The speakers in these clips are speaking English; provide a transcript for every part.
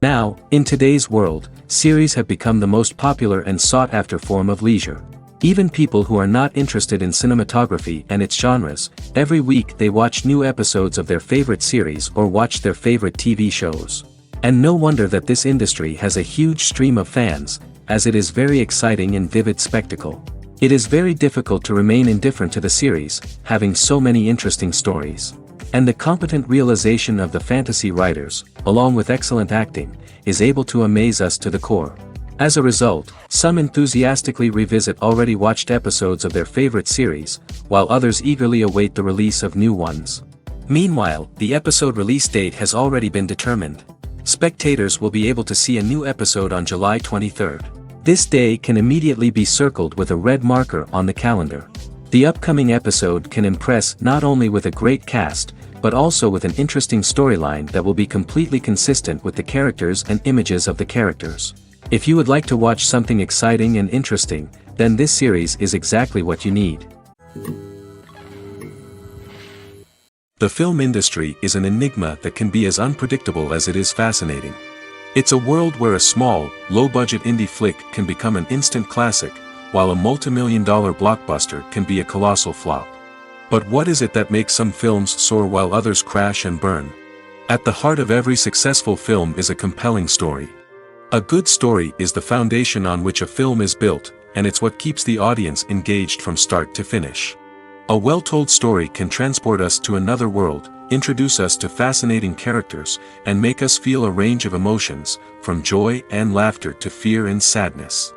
Now, in today's world, series have become the most popular and sought-after form of leisure. Even people who are not interested in cinematography and its genres, every week they watch new episodes of their favorite series or watch their favorite TV shows. And no wonder that this industry has a huge stream of fans, as it is very exciting and vivid spectacle. It is very difficult to remain indifferent to the series, having so many interesting stories. And the competent realization of the fantasy writers, along with excellent acting, is able to amaze us to the core. As a result, some enthusiastically revisit already watched episodes of their favorite series, while others eagerly await the release of new ones. Meanwhile, the episode release date has already been determined. Spectators will be able to see a new episode on July 23rd. This day can immediately be circled with a red marker on the calendar. The upcoming episode can impress not only with a great cast, but also with an interesting storyline that will be completely consistent with the characters and images of the characters. If you would like to watch something exciting and interesting, then this series is exactly what you need. The film industry is an enigma that can be as unpredictable as it is fascinating. It's a world where a small, low-budget indie flick can become an instant classic, while a multi-million-dollar blockbuster can be a colossal flop. But what is it that makes some films soar while others crash and burn? At the heart of every successful film is a compelling story. A good story is the foundation on which a film is built, and it's what keeps the audience engaged from start to finish. A well-told story can transport us to another world, introduce us to fascinating characters, and make us feel a range of emotions, from joy and laughter to fear and sadness.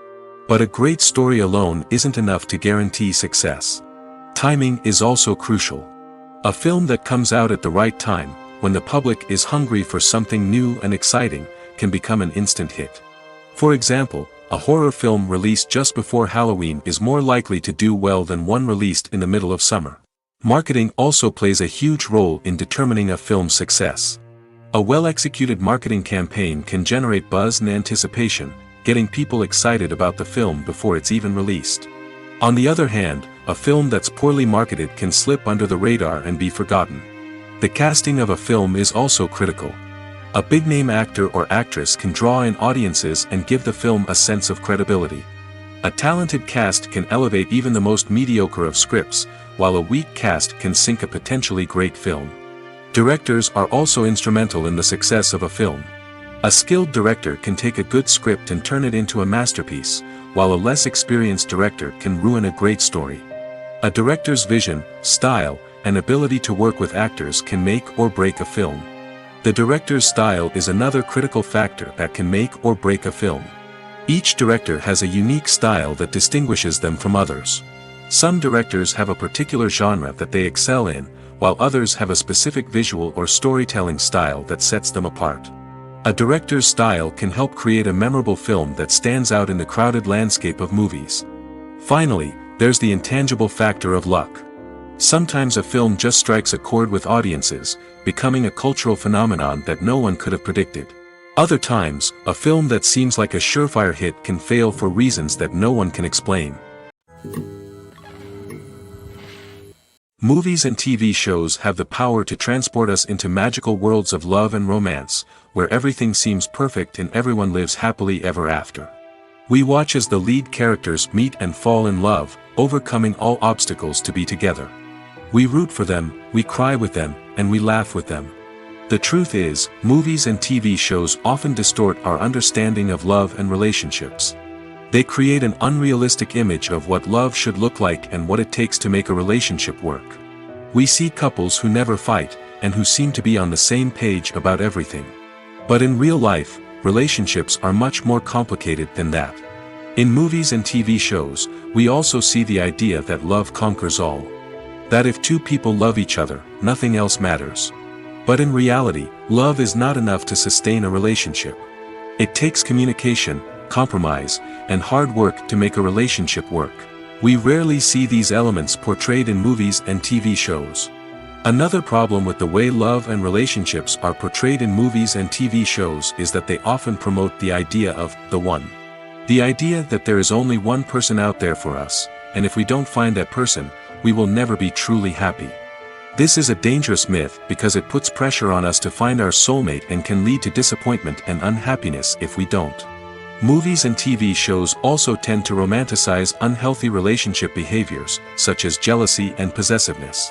But a great story alone isn't enough to guarantee success. Timing is also crucial. A film that comes out at the right time, when the public is hungry for something new and exciting, can become an instant hit. For example, a horror film released just before Halloween is more likely to do well than one released in the middle of summer. Marketing also plays a huge role in determining a film's success. A well-executed marketing campaign can generate buzz and anticipation, getting people excited about the film before it's even released. On the other hand, a film that's poorly marketed can slip under the radar and be forgotten. The casting of a film is also critical. A big-name actor or actress can draw in audiences and give the film a sense of credibility. A talented cast can elevate even the most mediocre of scripts, while a weak cast can sink a potentially great film. Directors are also instrumental in the success of a film. A skilled director can take a good script and turn it into a masterpiece, while a less experienced director can ruin a great story. A director's vision, style, and ability to work with actors can make or break a film. The director's style is another critical factor that can make or break a film. Each director has a unique style that distinguishes them from others. Some directors have a particular genre that they excel in, while others have a specific visual or storytelling style that sets them apart. A director's style can help create a memorable film that stands out in the crowded landscape of movies. Finally, there's the intangible factor of luck. Sometimes a film just strikes a chord with audiences, becoming a cultural phenomenon that no one could have predicted. Other times, a film that seems like a surefire hit can fail for reasons that no one can explain. Movies and TV shows have the power to transport us into magical worlds of love and romance, where everything seems perfect and everyone lives happily ever after. We watch as the lead characters meet and fall in love, overcoming all obstacles to be together. We root for them, we cry with them, and we laugh with them. The truth is, movies and TV shows often distort our understanding of love and relationships. They create an unrealistic image of what love should look like and what it takes to make a relationship work. We see couples who never fight, and who seem to be on the same page about everything. But in real life, relationships are much more complicated than that. In movies and TV shows, we also see the idea that love conquers all. That if two people love each other, nothing else matters. But in reality, love is not enough to sustain a relationship. It takes communication, compromise, and hard work to make a relationship work. We rarely see these elements portrayed in movies and TV shows. Another problem with the way love and relationships are portrayed in movies and TV shows is that they often promote the idea of the one. The idea that there is only one person out there for us, and if we don't find that person, we will never be truly happy. This is a dangerous myth because it puts pressure on us to find our soulmate and can lead to disappointment and unhappiness if we don't. Movies and TV shows also tend to romanticize unhealthy relationship behaviors, such as jealousy and possessiveness.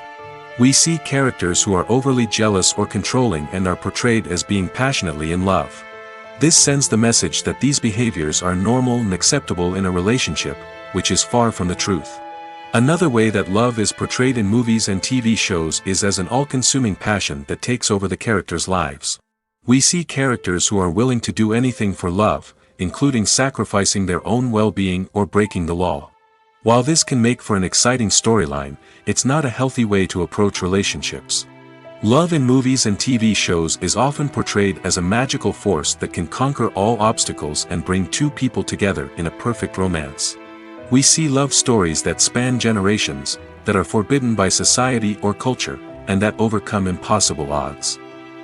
We see characters who are overly jealous or controlling and are portrayed as being passionately in love. This sends the message that these behaviors are normal and acceptable in a relationship, which is far from the truth. Another way that love is portrayed in movies and TV shows is as an all-consuming passion that takes over the characters' lives. We see characters who are willing to do anything for love, including sacrificing their own well-being or breaking the law. While this can make for an exciting storyline, it's not a healthy way to approach relationships. Love in movies and TV shows is often portrayed as a magical force that can conquer all obstacles and bring two people together in a perfect romance. We see love stories that span generations, that are forbidden by society or culture, and that overcome impossible odds.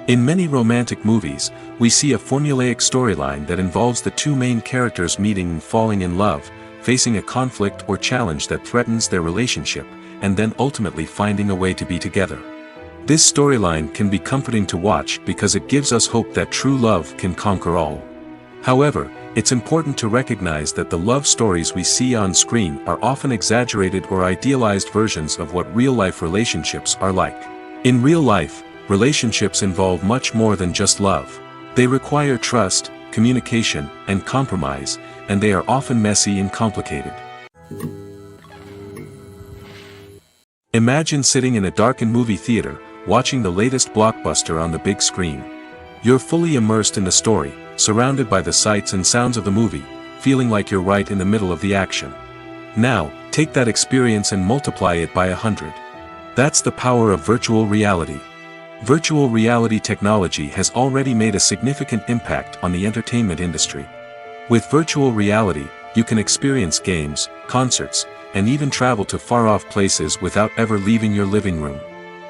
In many romantic movies, we see a formulaic storyline that involves the two main characters meeting and falling in love, facing a conflict or challenge that threatens their relationship, and then ultimately finding a way to be together. This storyline can be comforting to watch because it gives us hope that true love can conquer all. However, it's important to recognize that the love stories we see on screen are often exaggerated or idealized versions of what real-life relationships are like. In real life, relationships involve much more than just love. They require trust, communication, and compromise, and they are often messy and complicated. Imagine sitting in a darkened movie theater, watching the latest blockbuster on the big screen. You're fully immersed in the story, surrounded by the sights and sounds of the movie, feeling like you're right in the middle of the action. Now, take that experience and multiply it by 100. That's the power of virtual reality. Virtual reality technology has already made a significant impact on the entertainment industry. With virtual reality, you can experience games, concerts, and even travel to far-off places without ever leaving your living room.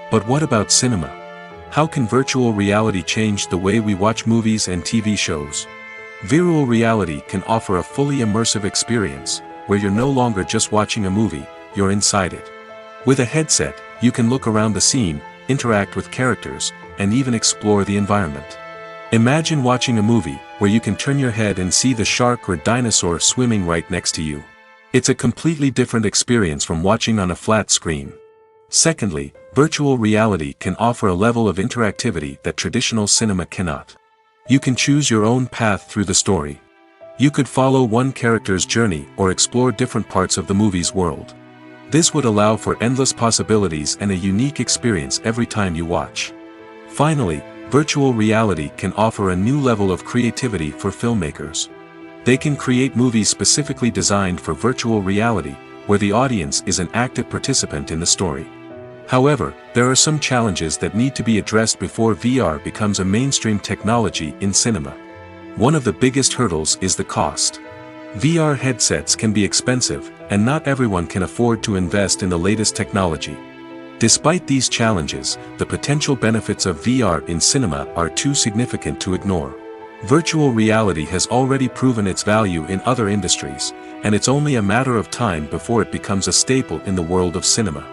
But what about cinema? How can virtual reality change the way we watch movies and TV shows? Virtual reality can offer a fully immersive experience, where you're no longer just watching a movie, you're inside it. With a headset, you can look around the scene, interact with characters, and even explore the environment. Imagine watching a movie, where you can turn your head and see the shark or dinosaur swimming right next to you. It's a completely different experience from watching on a flat screen. Secondly, virtual reality can offer a level of interactivity that traditional cinema cannot. You can choose your own path through the story. You could follow one character's journey or explore different parts of the movie's world. This would allow for endless possibilities and a unique experience every time you watch. Finally, virtual reality can offer a new level of creativity for filmmakers. They can create movies specifically designed for virtual reality, where the audience is an active participant in the story. However, there are some challenges that need to be addressed before VR becomes a mainstream technology in cinema. One of the biggest hurdles is the cost. VR headsets can be expensive, and not everyone can afford to invest in the latest technology. Despite these challenges, the potential benefits of VR in cinema are too significant to ignore. Virtual reality has already proven its value in other industries, and it's only a matter of time before it becomes a staple in the world of cinema.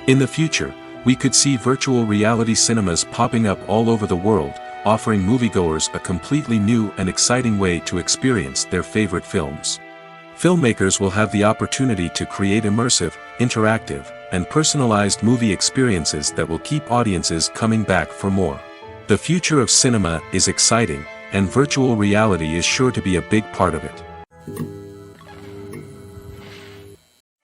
In the future, we could see virtual reality cinemas popping up all over the world, offering moviegoers a completely new and exciting way to experience their favorite films. Filmmakers will have the opportunity to create immersive, interactive, and personalized movie experiences that will keep audiences coming back for more. The future of cinema is exciting, and virtual reality is sure to be a big part of it.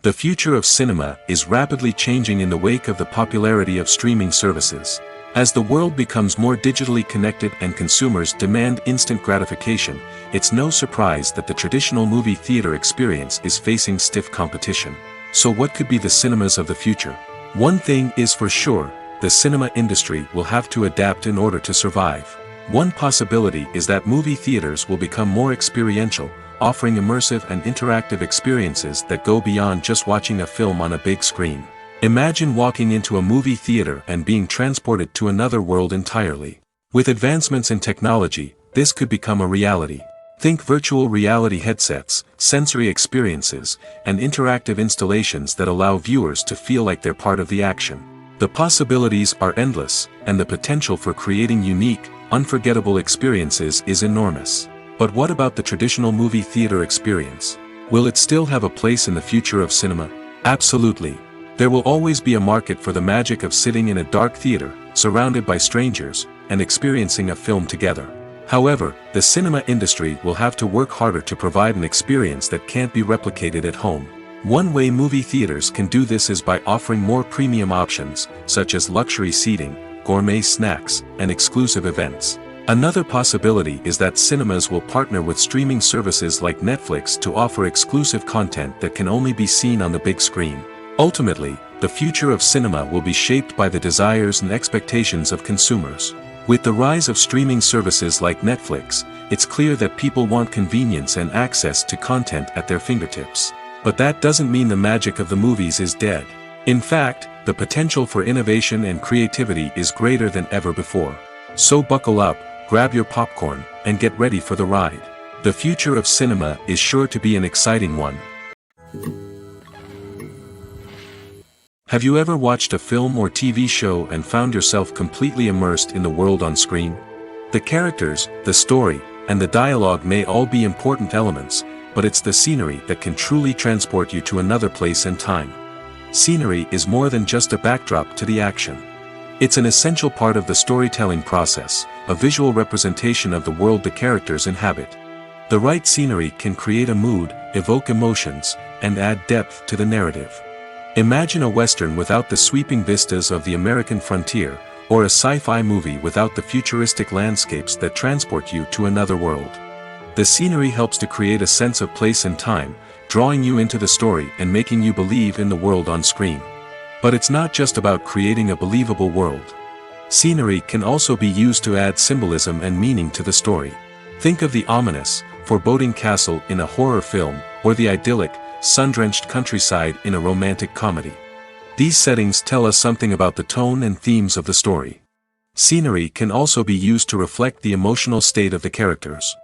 The future of cinema is rapidly changing in the wake of the popularity of streaming services. As the world becomes more digitally connected and consumers demand instant gratification, it's no surprise that the traditional movie theater experience is facing stiff competition. So what could be the cinemas of the future? One thing is for sure, the cinema industry will have to adapt in order to survive. One possibility is that movie theaters will become more experiential, offering immersive and interactive experiences that go beyond just watching a film on a big screen. Imagine walking into a movie theater and being transported to another world entirely. With advancements in technology, this could become a reality. Think virtual reality headsets, sensory experiences, and interactive installations that allow viewers to feel like they're part of the action. The possibilities are endless, and the potential for creating unique, unforgettable experiences is enormous. But what about the traditional movie theater experience? Will it still have a place in the future of cinema? Absolutely. There will always be a market for the magic of sitting in a dark theater, surrounded by strangers, and experiencing a film together. However, the cinema industry will have to work harder to provide an experience that can't be replicated at home. One way movie theaters can do this is by offering more premium options, such as luxury seating, gourmet snacks, and exclusive events. Another possibility is that cinemas will partner with streaming services like Netflix to offer exclusive content that can only be seen on the big screen. Ultimately, the future of cinema will be shaped by the desires and expectations of consumers. With the rise of streaming services like Netflix, it's clear that people want convenience and access to content at their fingertips. But that doesn't mean the magic of the movies is dead. In fact, the potential for innovation and creativity is greater than ever before. So buckle up, grab your popcorn, and get ready for the ride. The future of cinema is sure to be an exciting one. Have you ever watched a film or TV show and found yourself completely immersed in the world on screen? The characters, the story, and the dialogue may all be important elements, but it's the scenery that can truly transport you to another place and time. Scenery is more than just a backdrop to the action. It's an essential part of the storytelling process, a visual representation of the world the characters inhabit. The right scenery can create a mood, evoke emotions, and add depth to the narrative. Imagine a Western without the sweeping vistas of the American frontier, or a sci-fi movie without the futuristic landscapes that transport you to another world. The scenery helps to create a sense of place and time, drawing you into the story and making you believe in the world on screen. But it's not just about creating a believable world. Scenery can also be used to add symbolism and meaning to the story. Think of the ominous, foreboding castle in a horror film, or the idyllic, sun-drenched countryside in a romantic comedy. These settings tell us something about the tone and themes of the story. Scenery can also be used to reflect the emotional state of the characters.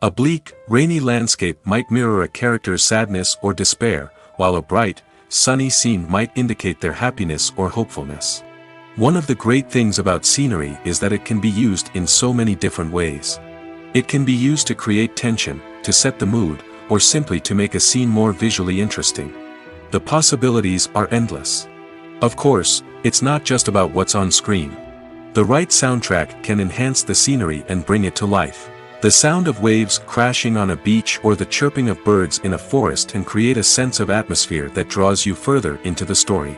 A bleak, rainy landscape might mirror a character's sadness or despair, while a bright, sunny scene might indicate their happiness or hopefulness. One of the great things about scenery is that it can be used in so many different ways. It can be used to create tension, to set the mood, or simply to make a scene more visually interesting. The possibilities are endless. Of course, it's not just about what's on screen. The right soundtrack can enhance the scenery and bring it to life. The sound of waves crashing on a beach or the chirping of birds in a forest can create a sense of atmosphere that draws you further into the story.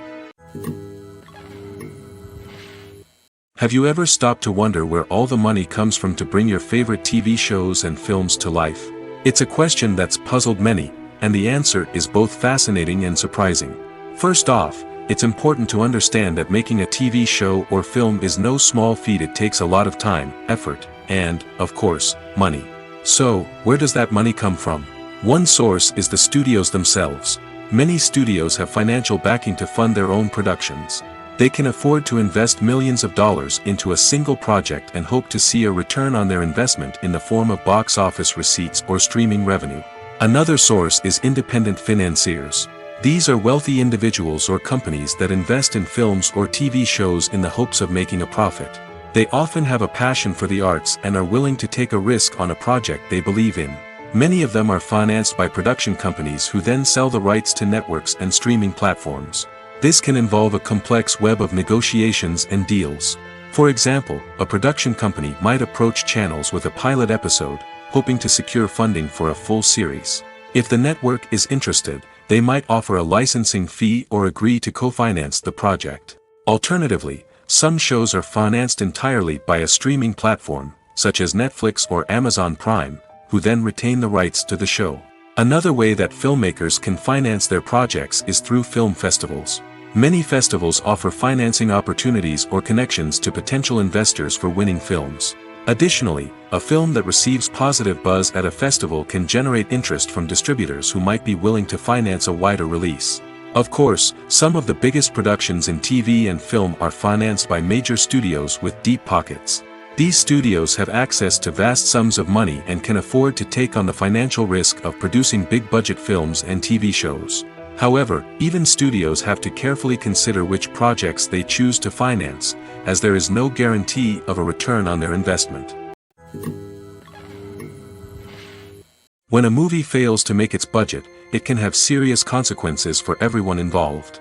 Have you ever stopped to wonder where all the money comes from to bring your favorite TV shows and films to life? It's a question that's puzzled many, and the answer is both fascinating and surprising. First off, it's important to understand that making a TV show or film is no small feat. It takes a lot of time, effort, and, of course, money. So, where does that money come from? One source is the studios themselves. Many studios have financial backing to fund their own productions. They can afford to invest millions of dollars into a single project and hope to see a return on their investment in the form of box office receipts or streaming revenue. Another source is independent financiers. These are wealthy individuals or companies that invest in films or TV shows in the hopes of making a profit. They often have a passion for the arts and are willing to take a risk on a project they believe in. Many of them are financed by production companies who then sell the rights to networks and streaming platforms. This can involve a complex web of negotiations and deals. For example, a production company might approach channels with a pilot episode, hoping to secure funding for a full series. If the network is interested, they might offer a licensing fee or agree to co-finance the project. Alternatively, some shows are financed entirely by a streaming platform, such as Netflix or Amazon Prime, who then retain the rights to the show. Another way that filmmakers can finance their projects is through film festivals. Many festivals offer financing opportunities or connections to potential investors for winning films. Additionally, a film that receives positive buzz at a festival can generate interest from distributors who might be willing to finance a wider release. Of course, some of the biggest productions in TV and film are financed by major studios with deep pockets. These studios have access to vast sums of money and can afford to take on the financial risk of producing big-budget films and TV shows. However, even studios have to carefully consider which projects they choose to finance, as there is no guarantee of a return on their investment. When a movie fails to make its budget, it can have serious consequences for everyone involved.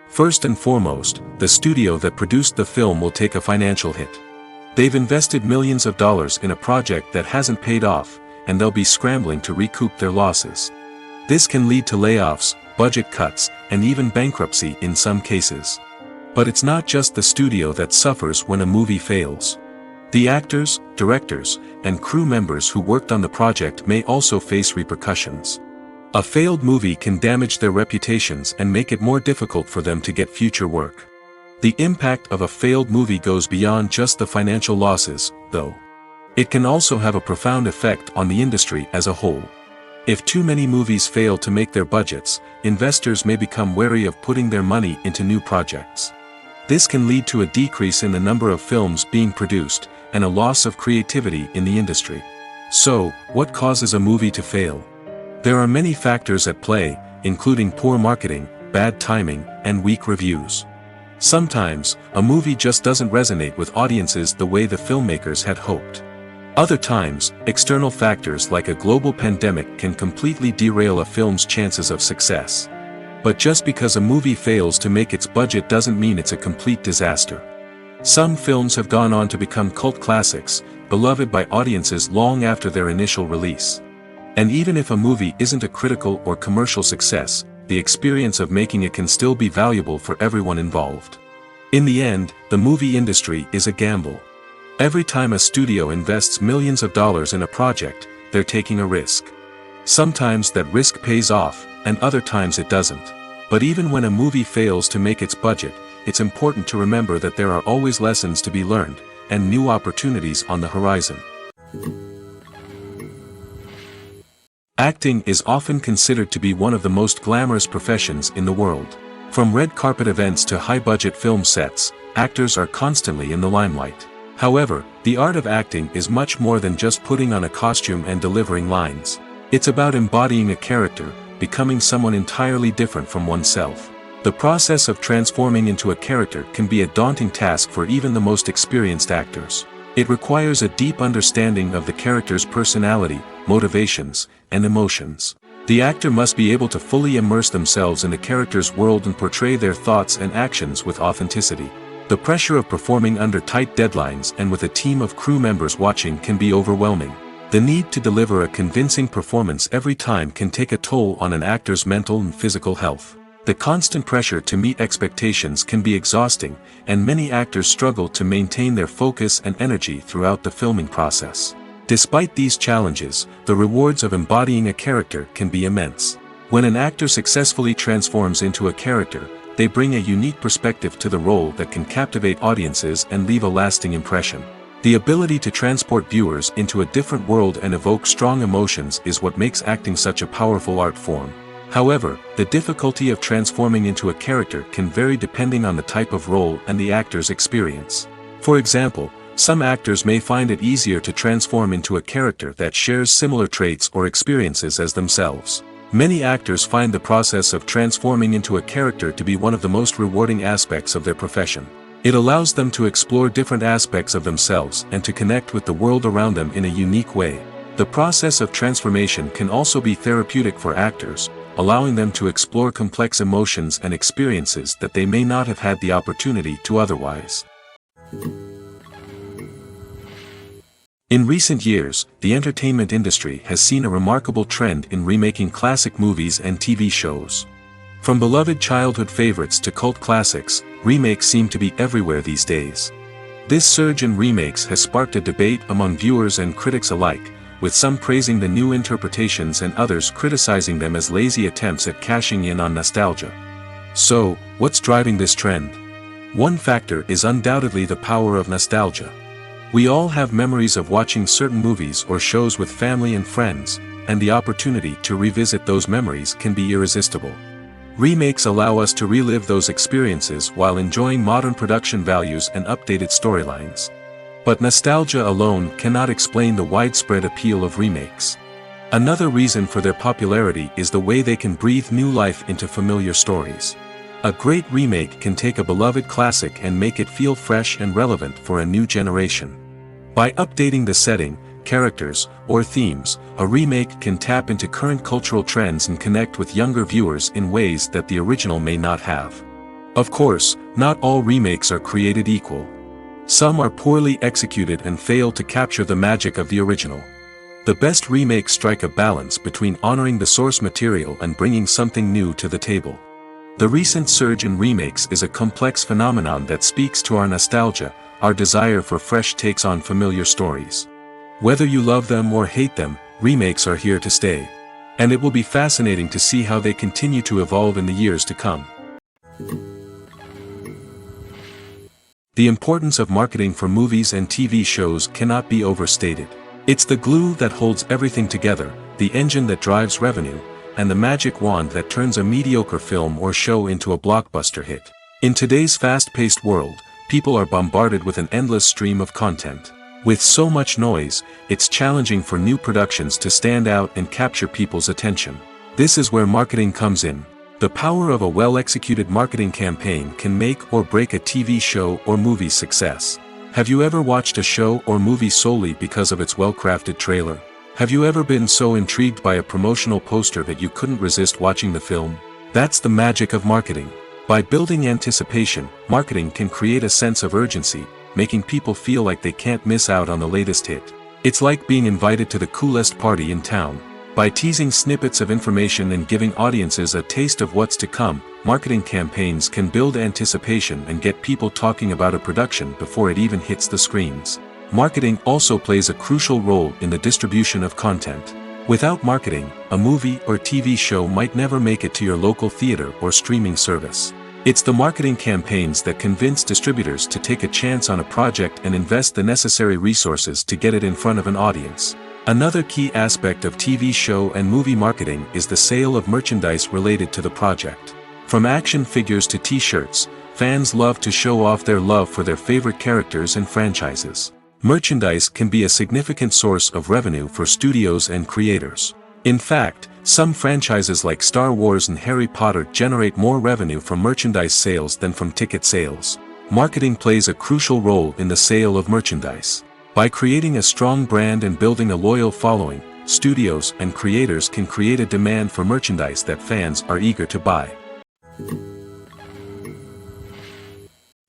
First and foremost, the studio that produced the film will take a financial hit. They've invested millions of dollars in a project that hasn't paid off, and they'll be scrambling to recoup their losses. This can lead to layoffs, budget cuts, and even bankruptcy in some cases. But it's not just the studio that suffers when a movie fails. The actors, directors, and crew members who worked on the project may also face repercussions. A failed movie can damage their reputations and make it more difficult for them to get future work. The impact of a failed movie goes beyond just the financial losses, though. It can also have a profound effect on the industry as a whole. If too many movies fail to make their budgets, investors may become wary of putting their money into new projects. This can lead to a decrease in the number of films being produced, and a loss of creativity in the industry. So, what causes a movie to fail? There are many factors at play, including poor marketing, bad timing, and weak reviews. Sometimes, a movie just doesn't resonate with audiences the way the filmmakers had hoped. Other times, external factors like a global pandemic can completely derail a film's chances of success. But just because a movie fails to make its budget doesn't mean it's a complete disaster. Some films have gone on to become cult classics, beloved by audiences long after their initial release. And even if a movie isn't a critical or commercial success, the experience of making it can still be valuable for everyone involved. In the end, the movie industry is a gamble. Every time a studio invests millions of dollars in a project, they're taking a risk. Sometimes that risk pays off, and other times it doesn't. But even when a movie fails to make its budget, it's important to remember that there are always lessons to be learned, and new opportunities on the horizon. Acting is often considered to be one of the most glamorous professions in the world. From red carpet events to high-budget film sets, actors are constantly in the limelight. However, the art of acting is much more than just putting on a costume and delivering lines. It's about embodying a character, becoming someone entirely different from oneself. The process of transforming into a character can be a daunting task for even the most experienced actors. It requires a deep understanding of the character's personality, motivations, and emotions. The actor must be able to fully immerse themselves in the character's world and portray their thoughts and actions with authenticity. The pressure of performing under tight deadlines and with a team of crew members watching can be overwhelming. The need to deliver a convincing performance every time can take a toll on an actor's mental and physical health. The constant pressure to meet expectations can be exhausting, and many actors struggle to maintain their focus and energy throughout the filming process. Despite these challenges, the rewards of embodying a character can be immense. When an actor successfully transforms into a character, they bring a unique perspective to the role that can captivate audiences and leave a lasting impression. The ability to transport viewers into a different world and evoke strong emotions is what makes acting such a powerful art form. However, the difficulty of transforming into a character can vary depending on the type of role and the actor's experience. For example, some actors may find it easier to transform into a character that shares similar traits or experiences as themselves. Many actors find the process of transforming into a character to be one of the most rewarding aspects of their profession. It allows them to explore different aspects of themselves and to connect with the world around them in a unique way. The process of transformation can also be therapeutic for actors, allowing them to explore complex emotions and experiences that they may not have had the opportunity to otherwise. In recent years, the entertainment industry has seen a remarkable trend in remaking classic movies and TV shows. From beloved childhood favorites to cult classics, remakes seem to be everywhere these days. This surge in remakes has sparked a debate among viewers and critics alike, with some praising the new interpretations and others criticizing them as lazy attempts at cashing in on nostalgia. So, what's driving this trend? One factor is undoubtedly the power of nostalgia. We all have memories of watching certain movies or shows with family and friends, and the opportunity to revisit those memories can be irresistible. Remakes allow us to relive those experiences while enjoying modern production values and updated storylines. But nostalgia alone cannot explain the widespread appeal of remakes. Another reason for their popularity is the way they can breathe new life into familiar stories. A great remake can take a beloved classic and make it feel fresh and relevant for a new generation. By updating the setting, characters, or themes, a remake can tap into current cultural trends and connect with younger viewers in ways that the original may not have. Of course, not all remakes are created equal. Some are poorly executed and fail to capture the magic of the original. The best remakes strike a balance between honoring the source material and bringing something new to the table. The recent surge in remakes is a complex phenomenon that speaks to our nostalgia, our desire for fresh takes on familiar stories. Whether you love them or hate them, remakes are here to stay. And it will be fascinating to see how they continue to evolve in the years to come. The importance of marketing for movies and TV shows cannot be overstated. It's the glue that holds everything together, the engine that drives revenue, and the magic wand that turns a mediocre film or show into a blockbuster hit. In today's fast-paced world, people are bombarded with an endless stream of content. With so much noise, it's challenging for new productions to stand out and capture people's attention. This is where marketing comes in. The power of a well-executed marketing campaign can make or break a TV show or movie's success. Have you ever watched a show or movie solely because of its well-crafted trailer? Have you ever been so intrigued by a promotional poster that you couldn't resist watching the film? That's the magic of marketing. By building anticipation, marketing can create a sense of urgency, making people feel like they can't miss out on the latest hit. It's like being invited to the coolest party in town. By teasing snippets of information and giving audiences a taste of what's to come, marketing campaigns can build anticipation and get people talking about a production before it even hits the screens. Marketing also plays a crucial role in the distribution of content. Without marketing, a movie or TV show might never make it to your local theater or streaming service. It's the marketing campaigns that convince distributors to take a chance on a project and invest the necessary resources to get it in front of an audience. Another key aspect of TV show and movie marketing is the sale of merchandise related to the project. From action figures to t-shirts, fans love to show off their love for their favorite characters and franchises. Merchandise can be a significant source of revenue for studios and creators. In fact, some franchises like Star Wars and Harry Potter generate more revenue from merchandise sales than from ticket sales. Marketing plays a crucial role in the sale of merchandise. By creating a strong brand and building a loyal following, studios and creators can create a demand for merchandise that fans are eager to buy.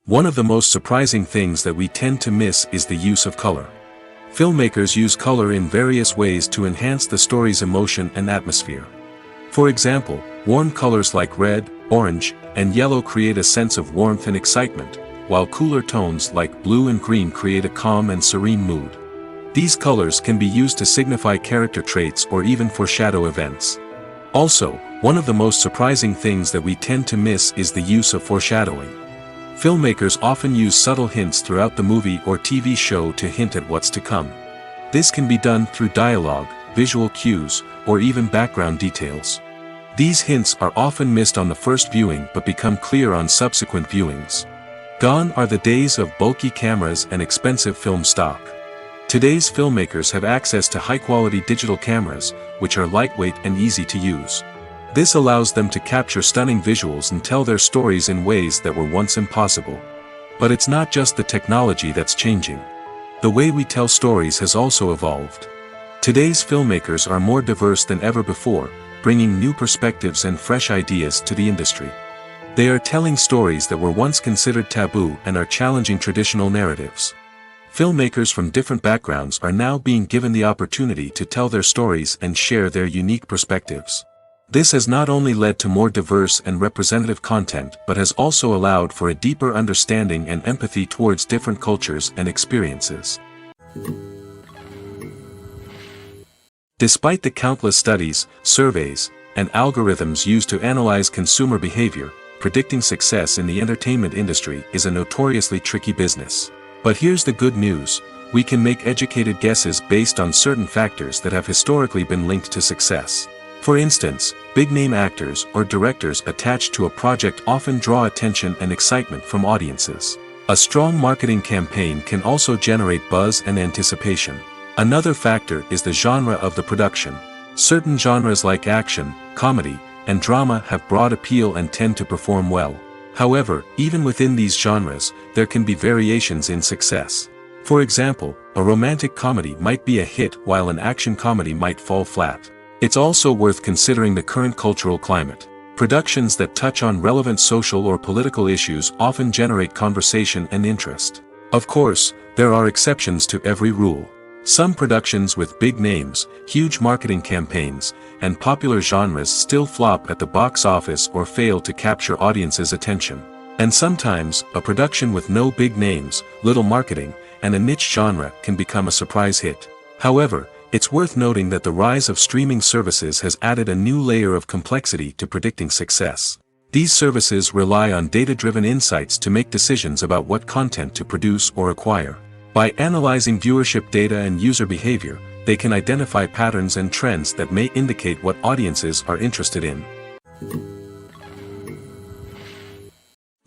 One of the most surprising things that we tend to miss is the use of color. Filmmakers use color in various ways to enhance the story's emotion and atmosphere. For example, warm colors like red, orange, and yellow create a sense of warmth and excitement, while cooler tones like blue and green create a calm and serene mood. These colors can be used to signify character traits or even foreshadow events. Also, one of the most surprising things that we tend to miss is the use of foreshadowing. Filmmakers often use subtle hints throughout the movie or TV show to hint at what's to come. This can be done through dialogue, visual cues, or even background details. These hints are often missed on the first viewing but become clear on subsequent viewings. Gone are the days of bulky cameras and expensive film stock. Today's filmmakers have access to high-quality digital cameras, which are lightweight and easy to use. This allows them to capture stunning visuals and tell their stories in ways that were once impossible. But it's not just the technology that's changing. The way we tell stories has also evolved. Today's filmmakers are more diverse than ever before, bringing new perspectives and fresh ideas to the industry. They are telling stories that were once considered taboo and are challenging traditional narratives. Filmmakers from different backgrounds are now being given the opportunity to tell their stories and share their unique perspectives. This has not only led to more diverse and representative content but has also allowed for a deeper understanding and empathy towards different cultures and experiences. Despite the countless studies, surveys, and algorithms used to analyze consumer behavior, predicting success in the entertainment industry is a notoriously tricky business. But here's the good news: we can make educated guesses based on certain factors that have historically been linked to success. For instance, big-name actors or directors attached to a project often draw attention and excitement from audiences. A strong marketing campaign can also generate buzz and anticipation. Another factor is the genre of the production. Certain genres like action, comedy, and drama have broad appeal and tend to perform well. However, even within these genres, there can be variations in success. For example, a romantic comedy might be a hit while an action comedy might fall flat. It's also worth considering the current cultural climate. Productions that touch on relevant social or political issues often generate conversation and interest. Of course, there are exceptions to every rule. Some productions with big names, huge marketing campaigns, and popular genres still flop at the box office or fail to capture audiences' attention. And sometimes, a production with no big names, little marketing, and a niche genre can become a surprise hit. However, it's worth noting that the rise of streaming services has added a new layer of complexity to predicting success. These services rely on data-driven insights to make decisions about what content to produce or acquire. By analyzing viewership data and user behavior, they can identify patterns and trends that may indicate what audiences are interested in.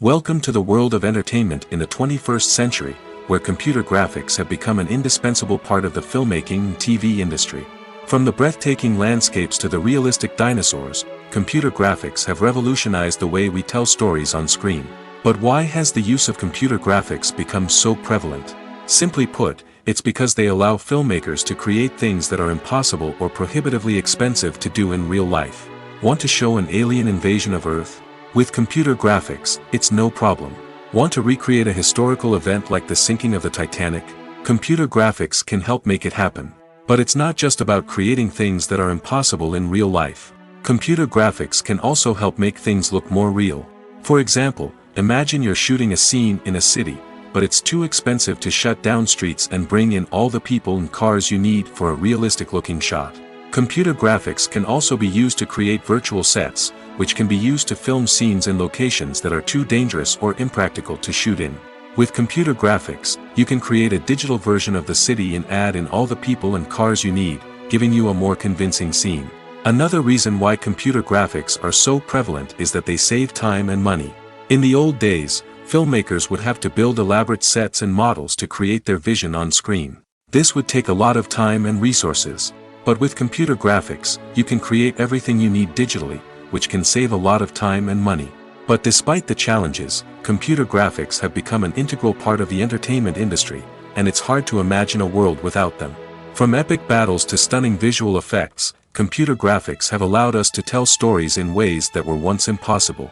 Welcome to the world of entertainment in the 21st century, where computer graphics have become an indispensable part of the filmmaking and TV industry. From the breathtaking landscapes to the realistic dinosaurs, computer graphics have revolutionized the way we tell stories on screen. But why has the use of computer graphics become so prevalent? Simply put, it's because they allow filmmakers to create things that are impossible or prohibitively expensive to do in real life. Want to show an alien invasion of Earth? With computer graphics, it's no problem. Want to recreate a historical event like the sinking of the Titanic? Computer graphics can help make it happen. But it's not just about creating things that are impossible in real life. Computer graphics can also help make things look more real. For example, imagine you're shooting a scene in a city, but it's too expensive to shut down streets and bring in all the people and cars you need for a realistic-looking shot. Computer graphics can also be used to create virtual sets, which can be used to film scenes in locations that are too dangerous or impractical to shoot in. With computer graphics, you can create a digital version of the city and add in all the people and cars you need, giving you a more convincing scene. Another reason why computer graphics are so prevalent is that they save time and money. In the old days, filmmakers would have to build elaborate sets and models to create their vision on screen. This would take a lot of time and resources. But with computer graphics, you can create everything you need digitally, which can save a lot of time and money. But despite the challenges, computer graphics have become an integral part of the entertainment industry, and it's hard to imagine a world without them. From epic battles to stunning visual effects, computer graphics have allowed us to tell stories in ways that were once impossible.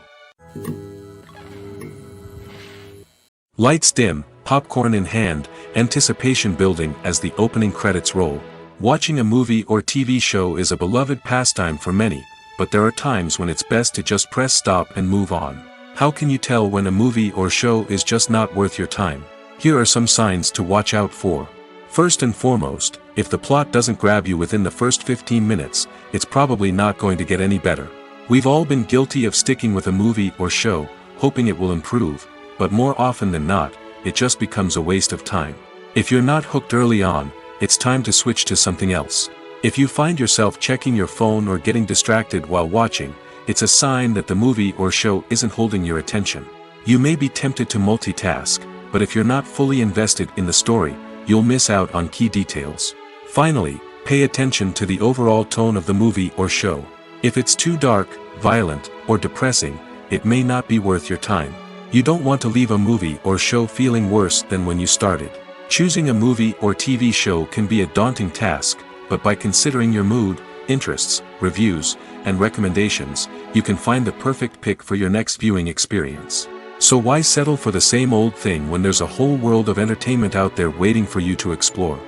Lights dim, popcorn in hand, anticipation building as the opening credits roll. Watching a movie or TV show is a beloved pastime for many, but there are times when it's best to just press stop and move on. How can you tell when a movie or show is just not worth your time? Here are some signs to watch out for. First and foremost, if the plot doesn't grab you within the first 15 minutes, it's probably not going to get any better. We've all been guilty of sticking with a movie or show, hoping it will improve, but more often than not, it just becomes a waste of time. If you're not hooked early on, it's time to switch to something else. If you find yourself checking your phone or getting distracted while watching, it's a sign that the movie or show isn't holding your attention. You may be tempted to multitask, but if you're not fully invested in the story, you'll miss out on key details. Finally, pay attention to the overall tone of the movie or show. If it's too dark, violent, or depressing, it may not be worth your time. You don't want to leave a movie or show feeling worse than when you started. Choosing a movie or TV show can be a daunting task, but by considering your mood, interests, reviews, and recommendations, you can find the perfect pick for your next viewing experience. So why settle for the same old thing when there's a whole world of entertainment out there waiting for you to explore?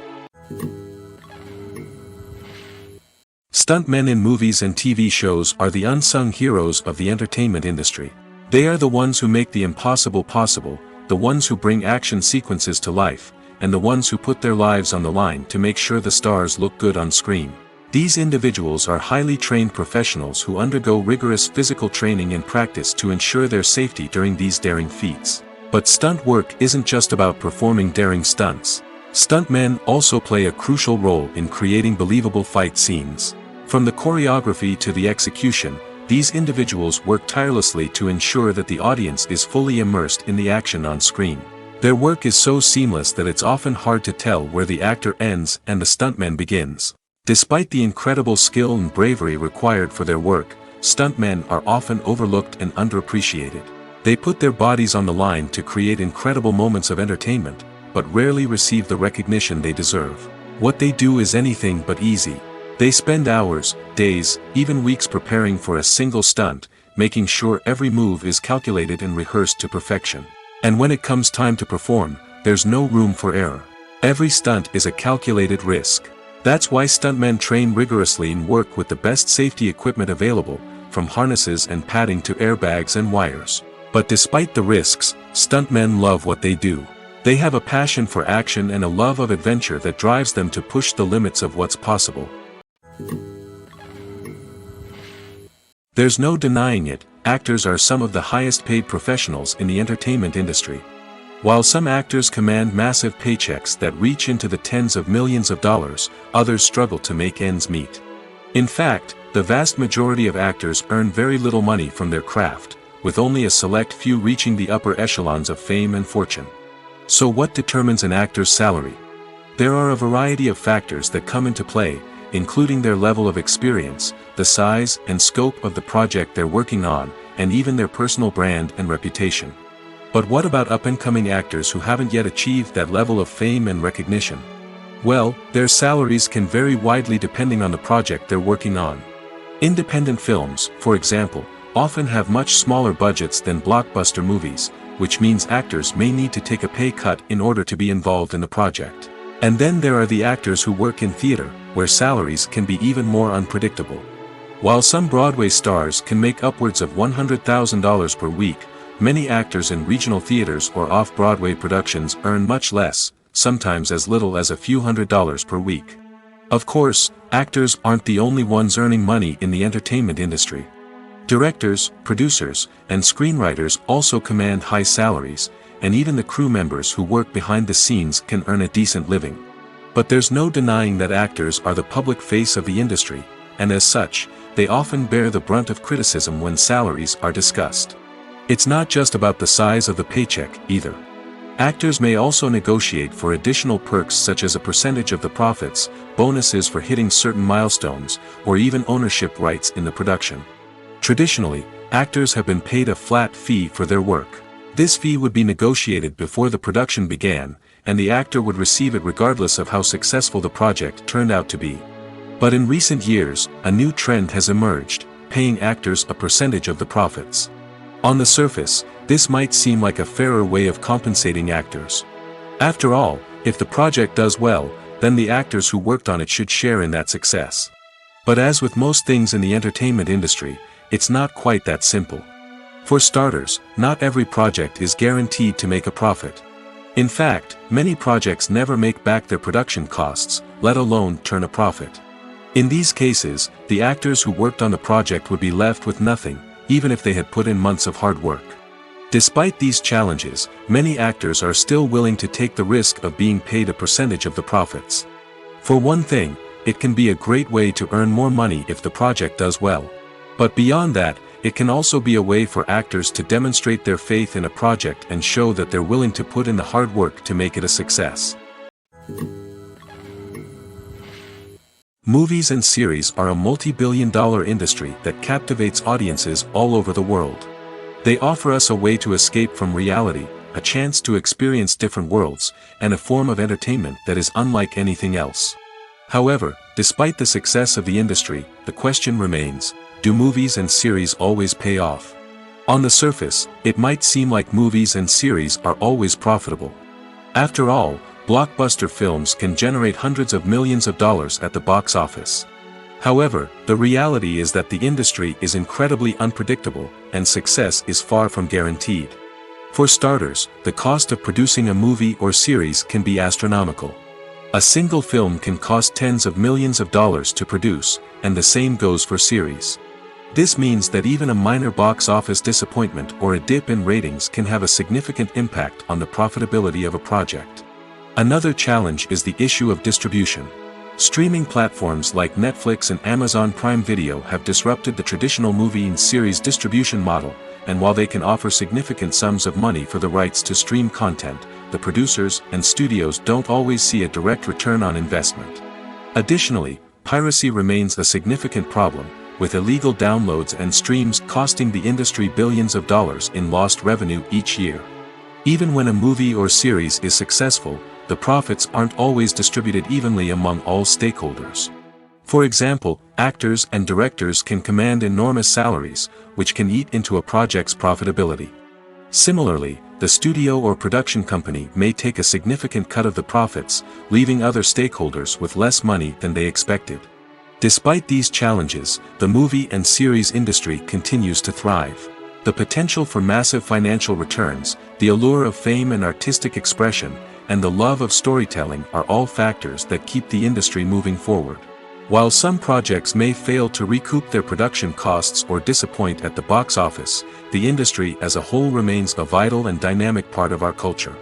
Stuntmen in movies and TV shows are the unsung heroes of the entertainment industry. They are the ones who make the impossible possible, the ones who bring action sequences to life, and the ones who put their lives on the line to make sure the stars look good on screen. These individuals are highly trained professionals who undergo rigorous physical training and practice to ensure their safety during these daring feats. But stunt work isn't just about performing daring stunts. Stuntmen also play a crucial role in creating believable fight scenes. From the choreography to the execution, these individuals work tirelessly to ensure that the audience is fully immersed in the action on screen. Their work is so seamless that it's often hard to tell where the actor ends and the stuntman begins. Despite the incredible skill and bravery required for their work, stuntmen are often overlooked and underappreciated. They put their bodies on the line to create incredible moments of entertainment, but rarely receive the recognition they deserve. What they do is anything but easy. They spend hours, days, even weeks preparing for a single stunt, making sure every move is calculated and rehearsed to perfection. And when it comes time to perform, there's no room for error. Every stunt is a calculated risk. That's why stuntmen train rigorously and work with the best safety equipment available, from harnesses and padding to airbags and wires. But despite the risks, stuntmen love what they do. They have a passion for action and a love of adventure that drives them to push the limits of what's possible. There's no denying it, actors are some of the highest paid professionals in the entertainment industry. While some actors command massive paychecks that reach into the tens of millions of dollars, others struggle to make ends meet. In fact, the vast majority of actors earn very little money from their craft, with only a select few reaching the upper echelons of fame and fortune. So what determines an actor's salary? There are a variety of factors that come into play, including their level of experience, the size and scope of the project they're working on, and even their personal brand and reputation. But what about up-and-coming actors who haven't yet achieved that level of fame and recognition? Well, their salaries can vary widely depending on the project they're working on. Independent films, for example, often have much smaller budgets than blockbuster movies, which means actors may need to take a pay cut in order to be involved in the project. And then there are the actors who work in theater, where salaries can be even more unpredictable. While some Broadway stars can make upwards of $100,000 per week, many actors in regional theaters or off-Broadway productions earn much less, sometimes as little as a few $100s per week. Of course, actors aren't the only ones earning money in the entertainment industry. Directors, producers, and screenwriters also command high salaries, and even the crew members who work behind the scenes can earn a decent living. But there's no denying that actors are the public face of the industry, and as such, they often bear the brunt of criticism when salaries are discussed. It's not just about the size of the paycheck, either. Actors may also negotiate for additional perks such as a percentage of the profits, bonuses for hitting certain milestones, or even ownership rights in the production. Traditionally, actors have been paid a flat fee for their work. This fee would be negotiated before the production began, and the actor would receive it regardless of how successful the project turned out to be. But in recent years, a new trend has emerged, paying actors a percentage of the profits. On the surface, this might seem like a fairer way of compensating actors. After all, if the project does well, then the actors who worked on it should share in that success. But as with most things in the entertainment industry, it's not quite that simple. For starters, not every project is guaranteed to make a profit. In fact, many projects never make back their production costs, let alone turn a profit. In these cases, the actors who worked on the project would be left with nothing, even if they had put in months of hard work. Despite these challenges, many actors are still willing to take the risk of being paid a percentage of the profits. For one thing, it can be a great way to earn more money if the project does well. But beyond that, it can also be a way for actors to demonstrate their faith in a project and show that they're willing to put in the hard work to make it a success. Movies and series are a multi-billion-dollar industry that captivates audiences all over the world. They offer us a way to escape from reality, a chance to experience different worlds, and a form of entertainment that is unlike anything else. However, despite the success of the industry, the question remains: do movies and series always pay off? On the surface, it might seem like movies and series are always profitable. After all, blockbuster films can generate hundreds of millions of dollars at the box office. However, the reality is that the industry is incredibly unpredictable, and success is far from guaranteed. For starters, the cost of producing a movie or series can be astronomical. A single film can cost tens of millions of dollars to produce, and the same goes for series. This means that even a minor box office disappointment or a dip in ratings can have a significant impact on the profitability of a project. Another challenge is the issue of distribution. Streaming platforms like Netflix and Amazon Prime Video have disrupted the traditional movie and series distribution model, and while they can offer significant sums of money for the rights to stream content, the producers and studios don't always see a direct return on investment. Additionally, piracy remains a significant problem, with illegal downloads and streams costing the industry billions of dollars in lost revenue each year. Even when a movie or series is successful, the profits aren't always distributed evenly among all stakeholders. For example, actors and directors can command enormous salaries, which can eat into a project's profitability. Similarly, the studio or production company may take a significant cut of the profits, leaving other stakeholders with less money than they expected. Despite these challenges, the movie and series industry continues to thrive. The potential for massive financial returns, the allure of fame and artistic expression, and the love of storytelling are all factors that keep the industry moving forward. While some projects may fail to recoup their production costs or disappoint at the box office, the industry as a whole remains a vital and dynamic part of our culture.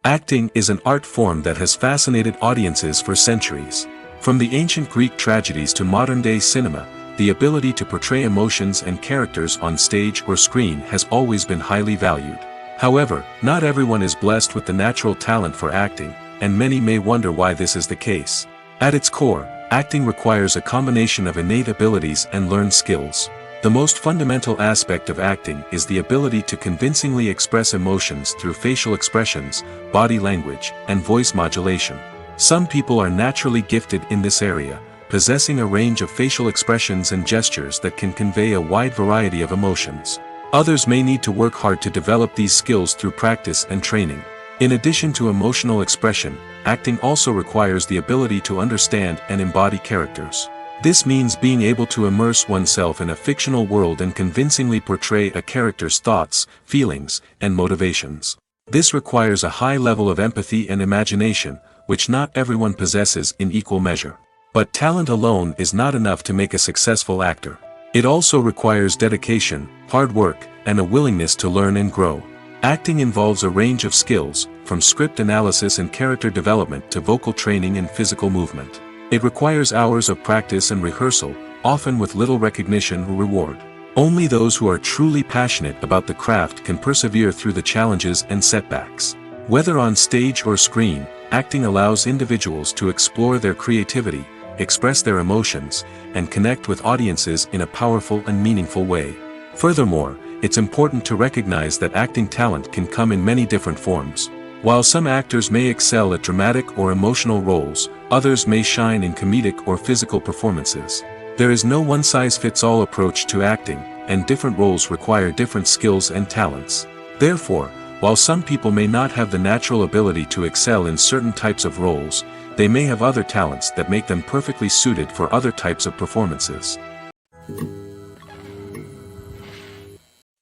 Acting is an art form that has fascinated audiences for centuries. From the ancient Greek tragedies to modern-day cinema, the ability to portray emotions and characters on stage or screen has always been highly valued. However, not everyone is blessed with the natural talent for acting, and many may wonder why this is the case. At its core, acting requires a combination of innate abilities and learned skills. The most fundamental aspect of acting is the ability to convincingly express emotions through facial expressions, body language, and voice modulation. Some people are naturally gifted in this area, possessing a range of facial expressions and gestures that can convey a wide variety of emotions. Others may need to work hard to develop these skills through practice and training. In addition to emotional expression, acting also requires the ability to understand and embody characters. This means being able to immerse oneself in a fictional world and convincingly portray a character's thoughts, feelings, and motivations. This requires a high level of empathy and imagination, which not everyone possesses in equal measure. But talent alone is not enough to make a successful actor. It also requires dedication, hard work, and a willingness to learn and grow. Acting involves a range of skills, from script analysis and character development to vocal training and physical movement. It requires hours of practice and rehearsal, often with little recognition or reward. Only those who are truly passionate about the craft can persevere through the challenges and setbacks. Whether on stage or screen, acting allows individuals to explore their creativity, express their emotions, and connect with audiences in a powerful and meaningful way. Furthermore, it's important to recognize that acting talent can come in many different forms. While some actors may excel at dramatic or emotional roles, others may shine in comedic or physical performances. There is no one-size-fits-all approach to acting, and different roles require different skills and talents. Therefore, while some people may not have the natural ability to excel in certain types of roles, they may have other talents that make them perfectly suited for other types of performances.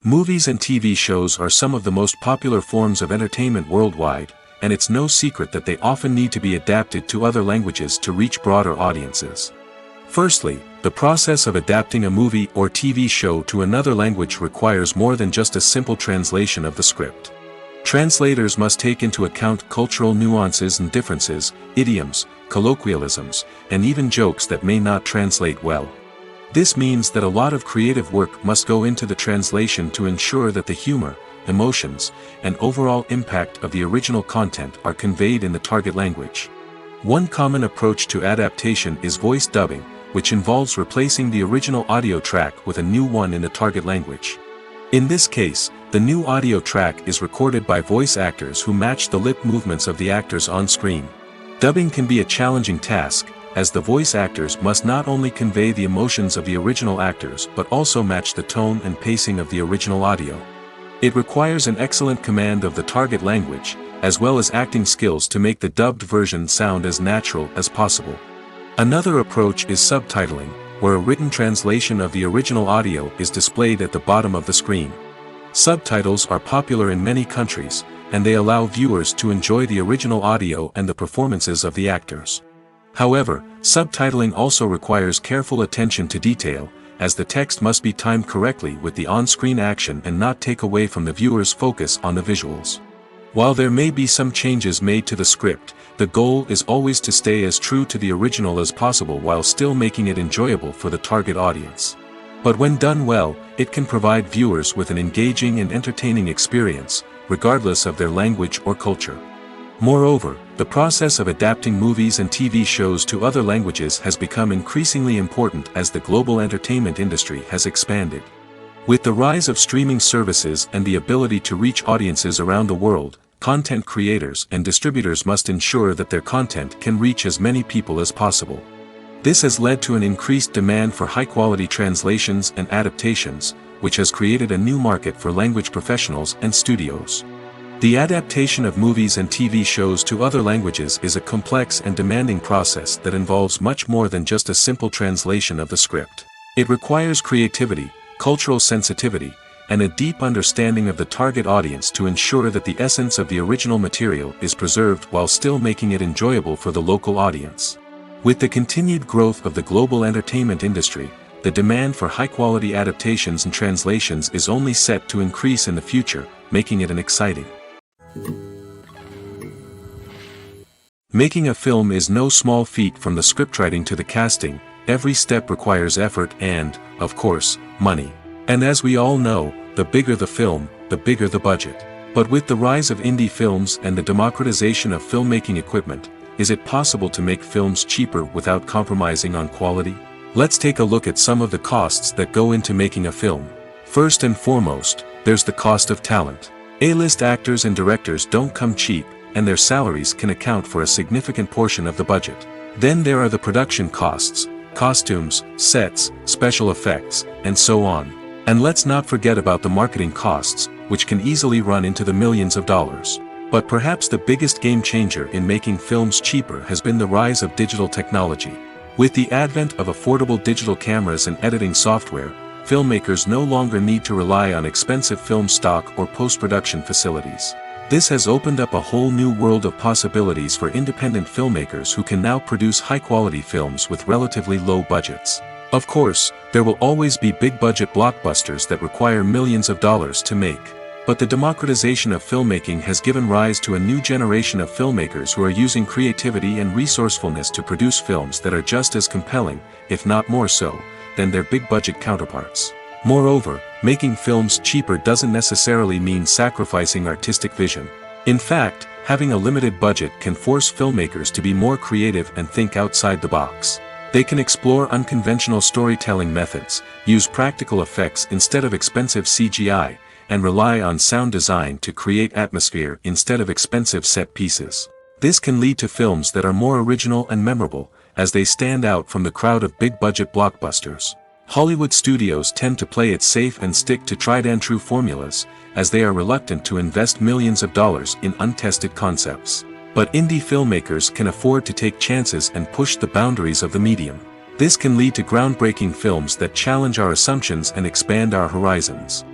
Movies and TV shows are some of the most popular forms of entertainment worldwide, and it's no secret that they often need to be adapted to other languages to reach broader audiences. Firstly, the process of adapting a movie or TV show to another language requires more than just a simple translation of the script. Translators must take into account cultural nuances and differences, idioms, colloquialisms, and even jokes that may not translate well. This means that a lot of creative work must go into the translation to ensure that the humor, emotions, and overall impact of the original content are conveyed in the target language. One common approach to adaptation is voice dubbing, which involves replacing the original audio track with a new one in the target language. In this case, the new audio track is recorded by voice actors who match the lip movements of the actors on screen. Dubbing can be a challenging task, as the voice actors must not only convey the emotions of the original actors but also match the tone and pacing of the original audio. It requires an excellent command of the target language, as well as acting skills to make the dubbed version sound as natural as possible. Another approach is subtitling, where a written translation of the original audio is displayed at the bottom of the screen. Subtitles are popular in many countries, and they allow viewers to enjoy the original audio and the performances of the actors. However, subtitling also requires careful attention to detail, as the text must be timed correctly with the on-screen action and not take away from the viewer's focus on the visuals. While there may be some changes made to the script, the goal is always to stay as true to the original as possible while still making it enjoyable for the target audience. But when done well, it can provide viewers with an engaging and entertaining experience, regardless of their language or culture. Moreover, the process of adapting movies and TV shows to other languages has become increasingly important as the global entertainment industry has expanded. With the rise of streaming services and the ability to reach audiences around the world, content creators and distributors must ensure that their content can reach as many people as possible. This has led to an increased demand for high-quality translations and adaptations, which has created a new market for language professionals and studios. The adaptation of movies and TV shows to other languages is a complex and demanding process that involves much more than just a simple translation of the script. It requires creativity, cultural sensitivity, and a deep understanding of the target audience to ensure that the essence of the original material is preserved while still making it enjoyable for the local audience. With the continued growth of the global entertainment industry, the demand for high-quality adaptations and translations is only set to increase in the future, making it an exciting. Making a film is no small feat. From the scriptwriting to the casting, every step requires effort and, of course, money. And as we all know, the bigger the film, the bigger the budget. But with the rise of indie films and the democratization of filmmaking equipment, is it possible to make films cheaper without compromising on quality? Let's take a look at some of the costs that go into making a film. First and foremost, there's the cost of talent. A-list actors and directors don't come cheap, and their salaries can account for a significant portion of the budget. Then there are the production costs, costumes, sets, special effects, and so on. And let's not forget about the marketing costs, which can easily run into the millions of dollars. But perhaps the biggest game changer in making films cheaper has been the rise of digital technology. With the advent of affordable digital cameras and editing software, filmmakers no longer need to rely on expensive film stock or post-production facilities. This has opened up a whole new world of possibilities for independent filmmakers who can now produce high-quality films with relatively low budgets. Of course, there will always be big-budget blockbusters that require millions of dollars to make. But the democratization of filmmaking has given rise to a new generation of filmmakers who are using creativity and resourcefulness to produce films that are just as compelling, if not more so, than their big-budget counterparts. Moreover, making films cheaper doesn't necessarily mean sacrificing artistic vision. In fact, having a limited budget can force filmmakers to be more creative and think outside the box. They can explore unconventional storytelling methods, use practical effects instead of expensive CGI, and rely on sound design to create atmosphere instead of expensive set pieces. This can lead to films that are more original and memorable, as they stand out from the crowd of big-budget blockbusters. Hollywood studios tend to play it safe and stick to tried-and-true formulas, as they are reluctant to invest millions of dollars in untested concepts. But indie filmmakers can afford to take chances and push the boundaries of the medium. This can lead to groundbreaking films that challenge our assumptions and expand our horizons.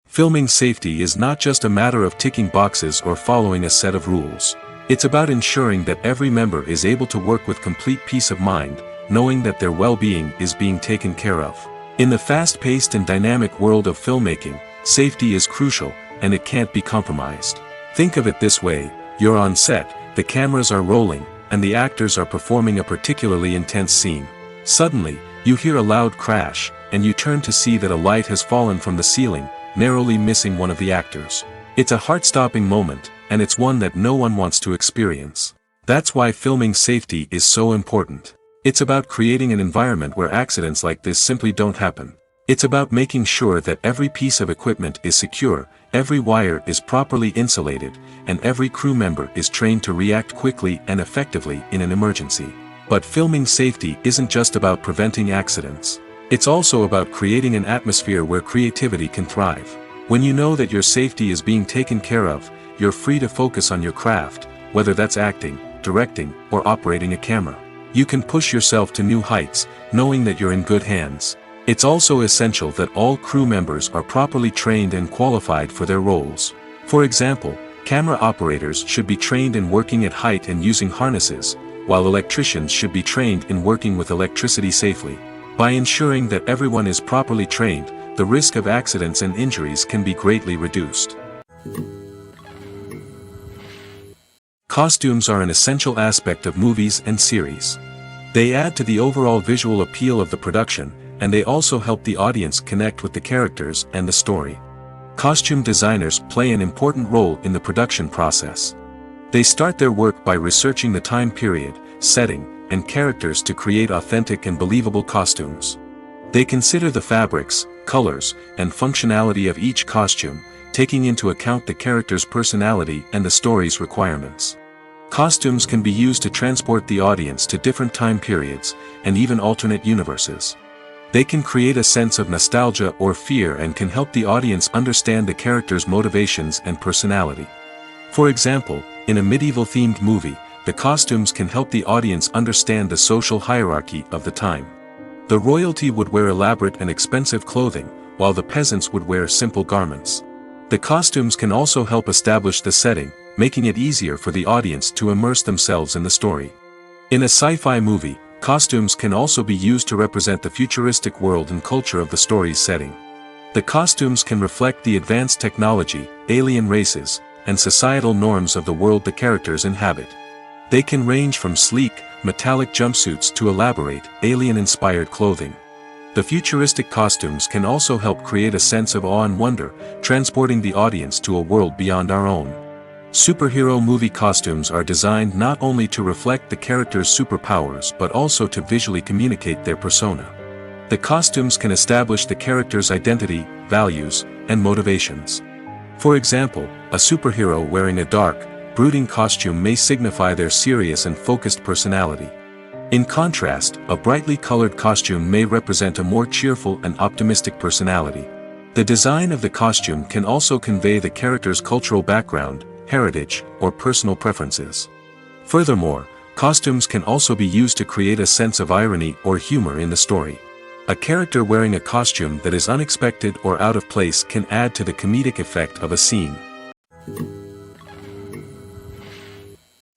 Filming safety is not just a matter of ticking boxes or following a set of rules. It's about ensuring that every member is able to work with complete peace of mind, knowing that their well-being is being taken care of. In the fast-paced and dynamic world of filmmaking, safety is crucial, and it can't be compromised. Think of it this way: you're on set, the cameras are rolling, and the actors are performing a particularly intense scene. Suddenly, you hear a loud crash, and you turn to see that a light has fallen from the ceiling, narrowly missing one of the actors. It's a heart-stopping moment, and it's one that no one wants to experience. That's why filming safety is so important. It's about creating an environment where accidents like this simply don't happen. It's about making sure that every piece of equipment is secure, every wire is properly insulated, and every crew member is trained to react quickly and effectively in an emergency. But filming safety isn't just about preventing accidents. It's also about creating an atmosphere where creativity can thrive. When you know that your safety is being taken care of, you're free to focus on your craft, whether that's acting, directing, or operating a camera. You can push yourself to new heights, knowing that you're in good hands. It's also essential that all crew members are properly trained and qualified for their roles. For example, camera operators should be trained in working at height and using harnesses, while electricians should be trained in working with electricity safely. By ensuring that everyone is properly trained, the risk of accidents and injuries can be greatly reduced. Costumes are an essential aspect of movies and series. They add to the overall visual appeal of the production, and they also help the audience connect with the characters and the story. Costume designers play an important role in the production process. They start their work by researching the time period, setting, and characters to create authentic and believable costumes. They consider the fabrics, colors, and functionality of each costume, taking into account the character's personality and the story's requirements. Costumes can be used to transport the audience to different time periods, and even alternate universes. They can create a sense of nostalgia or fear and can help the audience understand the character's motivations and personality. For example, in a medieval-themed movie, the costumes can help the audience understand the social hierarchy of the time. The royalty would wear elaborate and expensive clothing, while the peasants would wear simple garments. The costumes can also help establish the setting, making it easier for the audience to immerse themselves in the story. In a sci-fi movie, costumes can also be used to represent the futuristic world and culture of the story's setting. The costumes can reflect the advanced technology, alien races, and societal norms of the world the characters inhabit. They can range from sleek, metallic jumpsuits to elaborate, alien-inspired clothing. The futuristic costumes can also help create a sense of awe and wonder, transporting the audience to a world beyond our own. Superhero movie costumes are designed not only to reflect the character's superpowers but also to visually communicate their persona. The costumes can establish the character's identity, values, and motivations. For example, a superhero wearing a dark, brooding costume may signify their serious and focused personality. In contrast, a brightly colored costume may represent a more cheerful and optimistic personality. The design of the costume can also convey the character's cultural background, heritage, or personal preferences. Furthermore, costumes can also be used to create a sense of irony or humor in the story. A character wearing a costume that is unexpected or out of place can add to the comedic effect of a scene.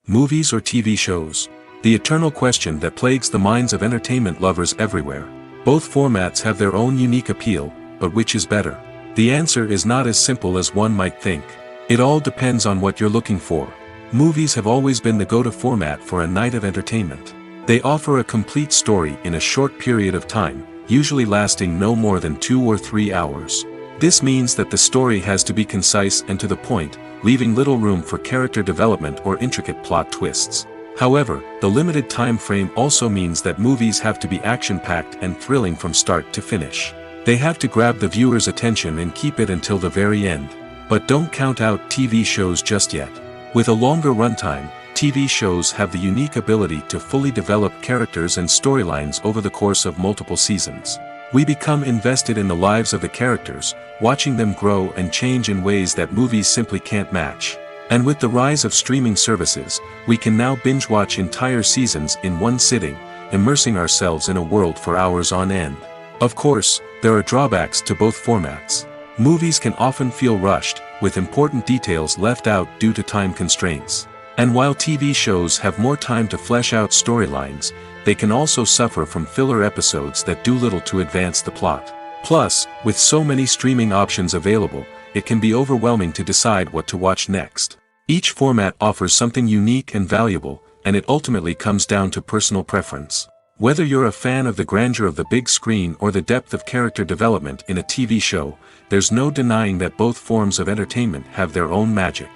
Movies or TV shows? The eternal question that plagues the minds of entertainment lovers everywhere. Both formats have their own unique appeal, but which is better? The answer is not as simple as one might think. It all depends on what you're looking for. Movies have always been the go-to format for a night of entertainment. They offer a complete story in a short period of time, usually lasting no more than 2 or 3 hours. This means that the story has to be concise and to the point, leaving little room for character development or intricate plot twists. However, the limited time frame also means that movies have to be action-packed and thrilling from start to finish. They have to grab the viewer's attention and keep it until the very end. But don't count out TV shows just yet. With a longer runtime, TV shows have the unique ability to fully develop characters and storylines over the course of multiple seasons. We become invested in the lives of the characters, watching them grow and change in ways that movies simply can't match. And with the rise of streaming services, we can now binge-watch entire seasons in one sitting, immersing ourselves in a world for hours on end. Of course, there are drawbacks to both formats. Movies can often feel rushed, with important details left out due to time constraints. And while TV shows have more time to flesh out storylines, they can also suffer from filler episodes that do little to advance the plot. Plus, with so many streaming options available, it can be overwhelming to decide what to watch next. Each format offers something unique and valuable, and it ultimately comes down to personal preference. Whether you're a fan of the grandeur of the big screen or the depth of character development in a TV show, there's no denying that both forms of entertainment have their own magic.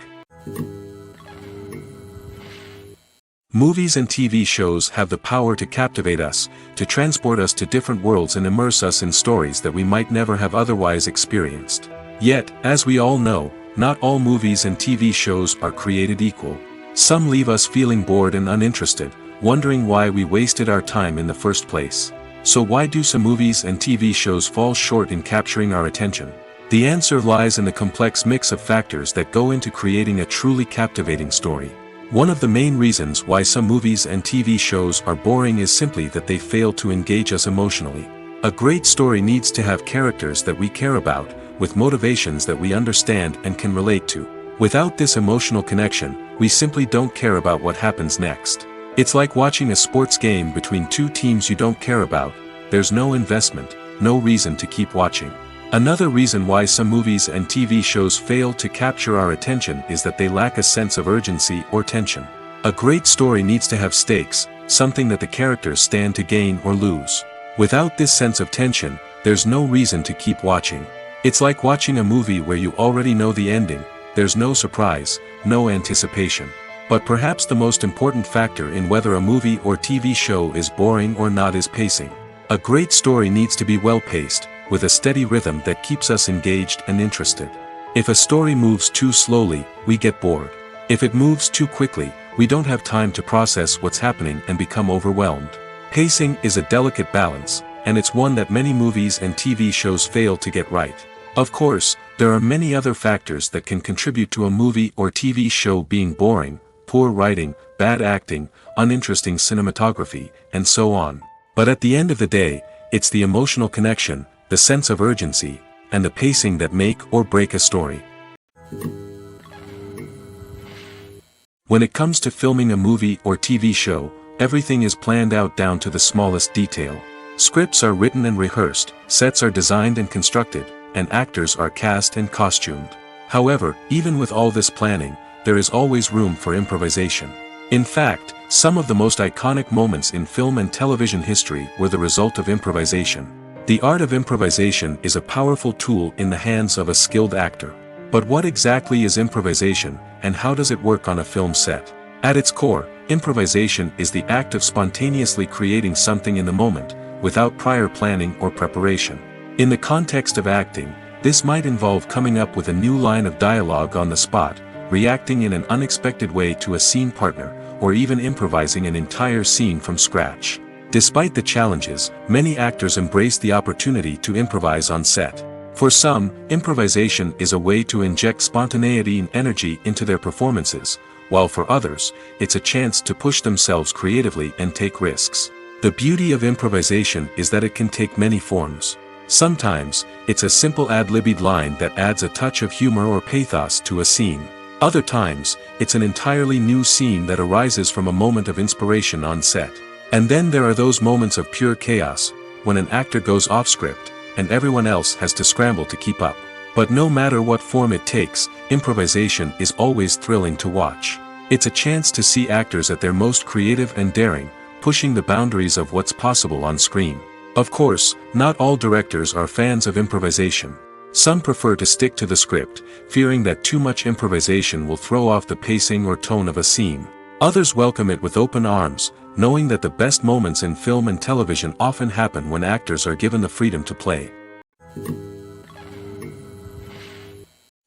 Movies and TV shows have the power to captivate us, to transport us to different worlds and immerse us in stories that we might never have otherwise experienced. Yet, as we all know, not all movies and TV shows are created equal. Some leave us feeling bored and uninterested, wondering why we wasted our time in the first place. So why do some movies and TV shows fall short in capturing our attention? The answer lies in the complex mix of factors that go into creating a truly captivating story. One of the main reasons why some movies and TV shows are boring is simply that they fail to engage us emotionally. A great story needs to have characters that we care about, with motivations that we understand and can relate to. Without this emotional connection, we simply don't care about what happens next. It's like watching a sports game between two teams you don't care about. There's no investment, no reason to keep watching. Another reason why some movies and TV shows fail to capture our attention is that they lack a sense of urgency or tension. A great story needs to have stakes, something that the characters stand to gain or lose. Without this sense of tension, there's no reason to keep watching. It's like watching a movie where you already know the ending, there's no surprise, no anticipation. But perhaps the most important factor in whether a movie or TV show is boring or not is pacing. A great story needs to be well-paced, with a steady rhythm that keeps us engaged and interested. If a story moves too slowly, we get bored. If it moves too quickly, we don't have time to process what's happening and become overwhelmed. Pacing is a delicate balance, and it's one that many movies and TV shows fail to get right. Of course, there are many other factors that can contribute to a movie or TV show being boring: poor writing, bad acting, uninteresting cinematography, and so on. But at the end of the day, it's the emotional connection, the sense of urgency, and the pacing that make or break a story. When it comes to filming a movie or TV show, everything is planned out down to the smallest detail. Scripts are written and rehearsed, sets are designed and constructed, and actors are cast and costumed. However, even with all this planning, there is always room for improvisation. In fact, some of the most iconic moments in film and television history were the result of improvisation. The art of improvisation is a powerful tool in the hands of a skilled actor. But what exactly is improvisation, and how does it work on a film set? At its core, improvisation is the act of spontaneously creating something in the moment, without prior planning or preparation. In the context of acting, this might involve coming up with a new line of dialogue on the spot, reacting in an unexpected way to a scene partner, or even improvising an entire scene from scratch. Despite the challenges, many actors embrace the opportunity to improvise on set. For some, improvisation is a way to inject spontaneity and energy into their performances, while for others, it's a chance to push themselves creatively and take risks. The beauty of improvisation is that it can take many forms. Sometimes, it's a simple ad-libbed line that adds a touch of humor or pathos to a scene. Other times, it's an entirely new scene that arises from a moment of inspiration on set. And then there are those moments of pure chaos, when an actor goes off script, and everyone else has to scramble to keep up. But no matter what form it takes, improvisation is always thrilling to watch. It's a chance to see actors at their most creative and daring, pushing the boundaries of what's possible on screen. Of course, not all directors are fans of improvisation. Some prefer to stick to the script, fearing that too much improvisation will throw off the pacing or tone of a scene. Others welcome it with open arms, knowing that the best moments in film and television often happen when actors are given the freedom to play.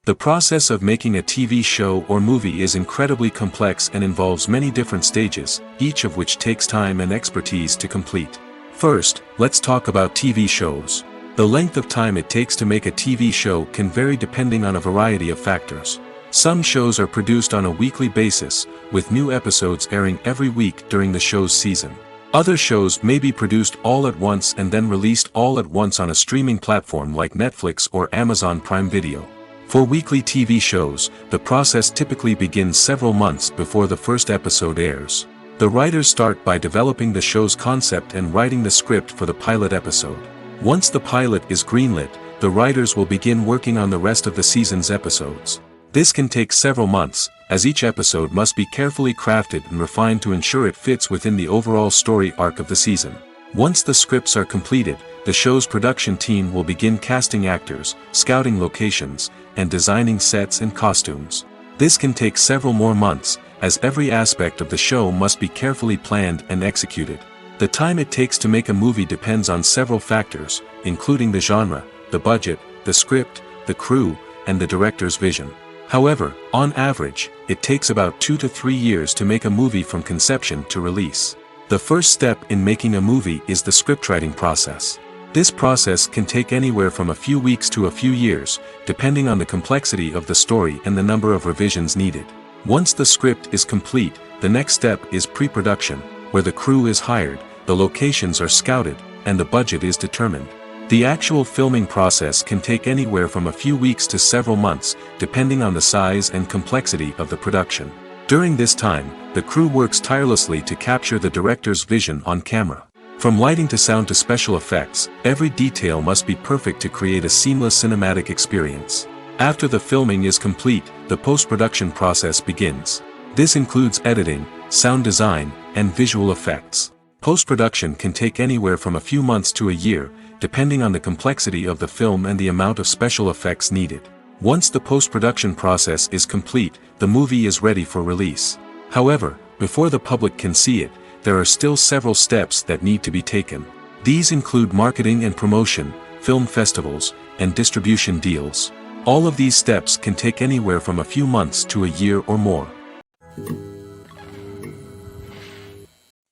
The process of making a TV show or movie is incredibly complex and involves many different stages, each of which takes time and expertise to complete. First, let's talk about TV shows. The length of time it takes to make a TV show can vary depending on a variety of factors. Some shows are produced on a weekly basis, with new episodes airing every week during the show's season. Other shows may be produced all at once and then released all at once on a streaming platform like Netflix or Amazon Prime Video. For weekly TV shows, the process typically begins several months before the first episode airs. The writers start by developing the show's concept and writing the script for the pilot episode. Once the pilot is greenlit, the writers will begin working on the rest of the season's episodes. This can take several months, as each episode must be carefully crafted and refined to ensure it fits within the overall story arc of the season. Once the scripts are completed, the show's production team will begin casting actors, scouting locations, and designing sets and costumes. This can take several more months, as every aspect of the show must be carefully planned and executed. The time it takes to make a movie depends on several factors, including the genre, the budget, the script, the crew, and the director's vision. However, on average, it takes about 2 to 3 years to make a movie from conception to release. The first step in making a movie is the scriptwriting process. This process can take anywhere from a few weeks to a few years, depending on the complexity of the story and the number of revisions needed. Once the script is complete, the next step is pre-production, where the crew is hired, the locations are scouted, and the budget is determined. The actual filming process can take anywhere from a few weeks to several months, depending on the size and complexity of the production. During this time, the crew works tirelessly to capture the director's vision on camera. From lighting to sound to special effects, every detail must be perfect to create a seamless cinematic experience. After the filming is complete, the post-production process begins. This includes editing, sound design, and visual effects. Post-production can take anywhere from a few months to a year, depending on the complexity of the film and the amount of special effects needed. Once the post-production process is complete, the movie is ready for release. However, before the public can see it, there are still several steps that need to be taken. These include marketing and promotion, film festivals, and distribution deals. All of these steps can take anywhere from a few months to a year or more.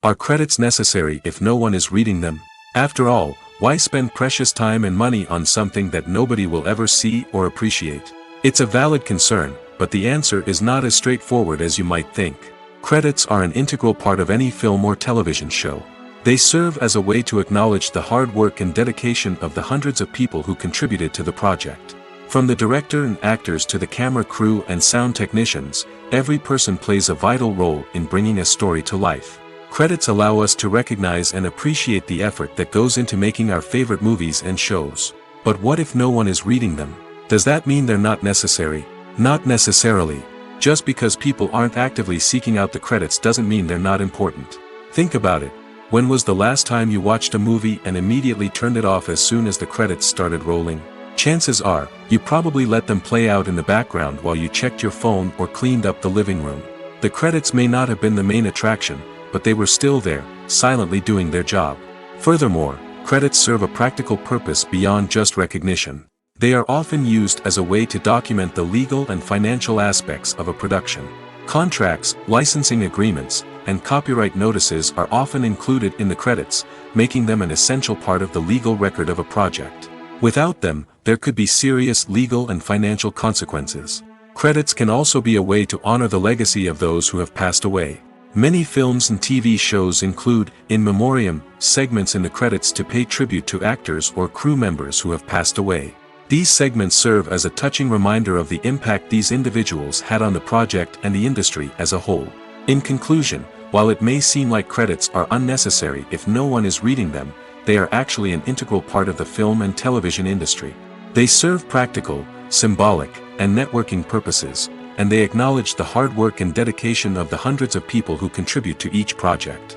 Are credits necessary if no one is reading them? After all, why spend precious time and money on something that nobody will ever see or appreciate? It's a valid concern, but the answer is not as straightforward as you might think. Credits are an integral part of any film or television show. They serve as a way to acknowledge the hard work and dedication of the hundreds of people who contributed to the project. From the director and actors to the camera crew and sound technicians, every person plays a vital role in bringing a story to life. Credits allow us to recognize and appreciate the effort that goes into making our favorite movies and shows. But what if no one is reading them? Does that mean they're not necessary? Not necessarily. Just because people aren't actively seeking out the credits doesn't mean they're not important. Think about it. When was the last time you watched a movie and immediately turned it off as soon as the credits started rolling? Chances are, you probably let them play out in the background while you checked your phone or cleaned up the living room. The credits may not have been the main attraction, but they were still there, silently doing their job. Furthermore, credits serve a practical purpose beyond just recognition. They are often used as a way to document the legal and financial aspects of a production. Contracts, licensing agreements, and copyright notices are often included in the credits, making them an essential part of the legal record of a project. Without them, there could be serious legal and financial consequences. Credits can also be a way to honor the legacy of those who have passed away. Many films and TV shows include, in memoriam, segments in the credits to pay tribute to actors or crew members who have passed away. These segments serve as a touching reminder of the impact these individuals had on the project and the industry as a whole. In conclusion, while it may seem like credits are unnecessary if no one is reading them, they are actually an integral part of the film and television industry. They serve practical, symbolic, and networking purposes, and they acknowledge the hard work and dedication of the hundreds of people who contribute to each project.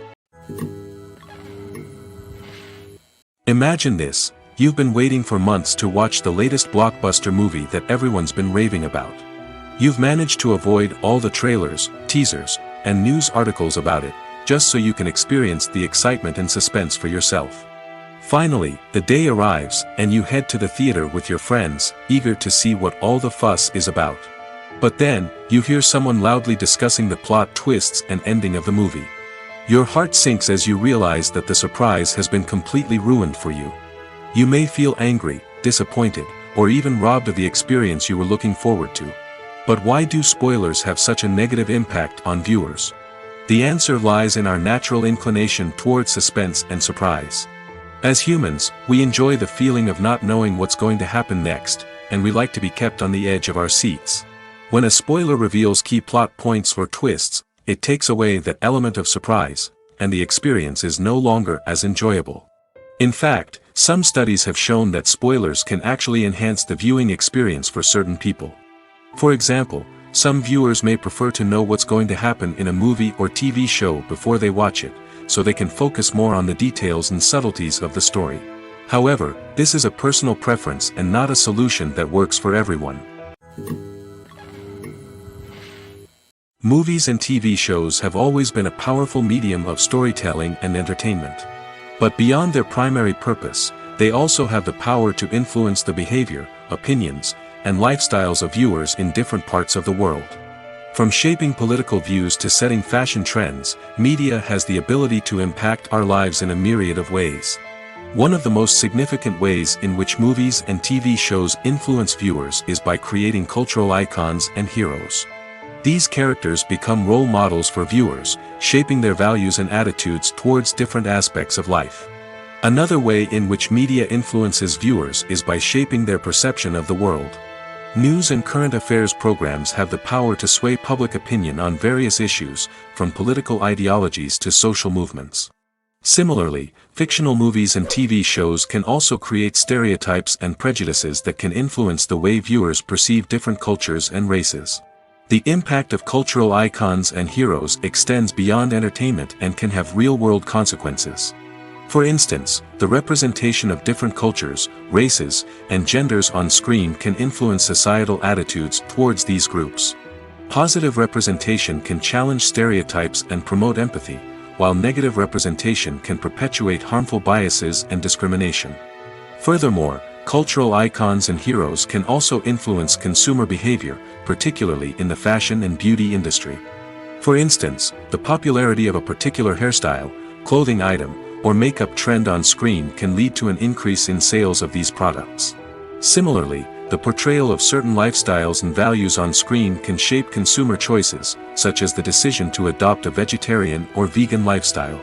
Imagine this: you've been waiting for months to watch the latest blockbuster movie that everyone's been raving about. You've managed to avoid all the trailers, teasers, and news articles about it, just so you can experience the excitement and suspense for yourself. Finally, the day arrives, and you head to the theater with your friends, eager to see what all the fuss is about. But then, you hear someone loudly discussing the plot twists and ending of the movie. Your heart sinks as you realize that the surprise has been completely ruined for you. You may feel angry, disappointed, or even robbed of the experience you were looking forward to. But why do spoilers have such a negative impact on viewers? The answer lies in our natural inclination toward suspense and surprise. As humans, we enjoy the feeling of not knowing what's going to happen next, and we like to be kept on the edge of our seats. When a spoiler reveals key plot points or twists, it takes away that element of surprise, and the experience is no longer as enjoyable. In fact, some studies have shown that spoilers can actually enhance the viewing experience for certain people. For example, some viewers may prefer to know what's going to happen in a movie or TV show before they watch it, so they can focus more on the details and subtleties of the story. However, this is a personal preference and not a solution that works for everyone. Movies and TV shows have always been a powerful medium of storytelling and entertainment. But beyond their primary purpose, they also have the power to influence the behavior, opinions, and lifestyles of viewers in different parts of the world. From shaping political views to setting fashion trends, media has the ability to impact our lives in a myriad of ways. One of the most significant ways in which movies and TV shows influence viewers is by creating cultural icons and heroes. These characters become role models for viewers, shaping their values and attitudes towards different aspects of life. Another way in which media influences viewers is by shaping their perception of the world. News and current affairs programs have the power to sway public opinion on various issues, from political ideologies to social movements. Similarly, fictional movies and TV shows can also create stereotypes and prejudices that can influence the way viewers perceive different cultures and races. The impact of cultural icons and heroes extends beyond entertainment and can have real-world consequences. For instance, the representation of different cultures, races, and genders on screen can influence societal attitudes towards these groups. Positive representation can challenge stereotypes and promote empathy, while negative representation can perpetuate harmful biases and discrimination. Furthermore, cultural icons and heroes can also influence consumer behavior, particularly in the fashion and beauty industry. For instance, the popularity of a particular hairstyle, clothing item, or makeup trend on screen can lead to an increase in sales of these products. Similarly, the portrayal of certain lifestyles and values on screen can shape consumer choices, such as the decision to adopt a vegetarian or vegan lifestyle.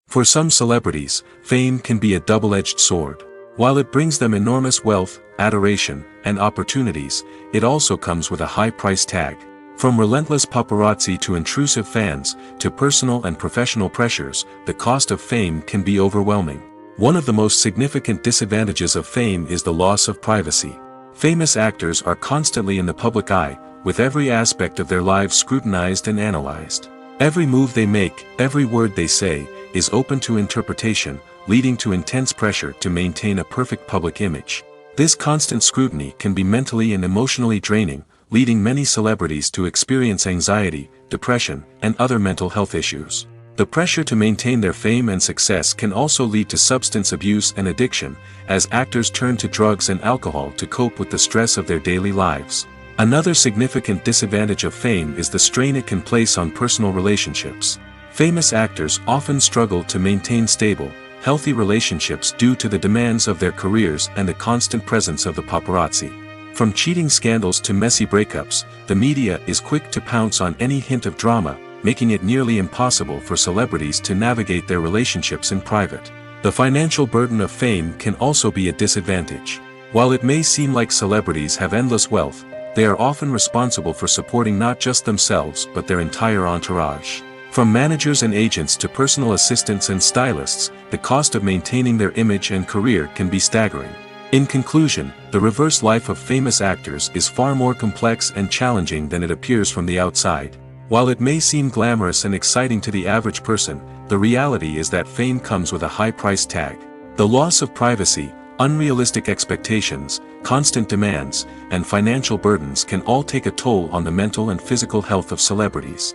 For some celebrities, fame can be a double-edged sword. While it brings them enormous wealth, adoration, and opportunities, it also comes with a high price tag. From relentless paparazzi to intrusive fans, to personal and professional pressures, the cost of fame can be overwhelming. One of the most significant disadvantages of fame is the loss of privacy. Famous actors are constantly in the public eye, with every aspect of their lives scrutinized and analyzed. Every move they make, every word they say, is open to interpretation, leading to intense pressure to maintain a perfect public image. This constant scrutiny can be mentally and emotionally draining, leading many celebrities to experience anxiety, depression, and other mental health issues. The pressure to maintain their fame and success can also lead to substance abuse and addiction, as actors turn to drugs and alcohol to cope with the stress of their daily lives. Another significant disadvantage of fame is the strain it can place on personal relationships. Famous actors often struggle to maintain stable, healthy relationships due to the demands of their careers and the constant presence of the paparazzi. From cheating scandals to messy breakups, the media is quick to pounce on any hint of drama, making it nearly impossible for celebrities to navigate their relationships in private. The financial burden of fame can also be a disadvantage. While it may seem like celebrities have endless wealth, they are often responsible for supporting not just themselves but their entire entourage. From managers and agents to personal assistants and stylists, the cost of maintaining their image and career can be staggering. In conclusion, the reverse life of famous actors is far more complex and challenging than it appears from the outside. While it may seem glamorous and exciting to the average person, the reality is that fame comes with a high price tag. The loss of privacy, unrealistic expectations, constant demands, and financial burdens can all take a toll on the mental and physical health of celebrities.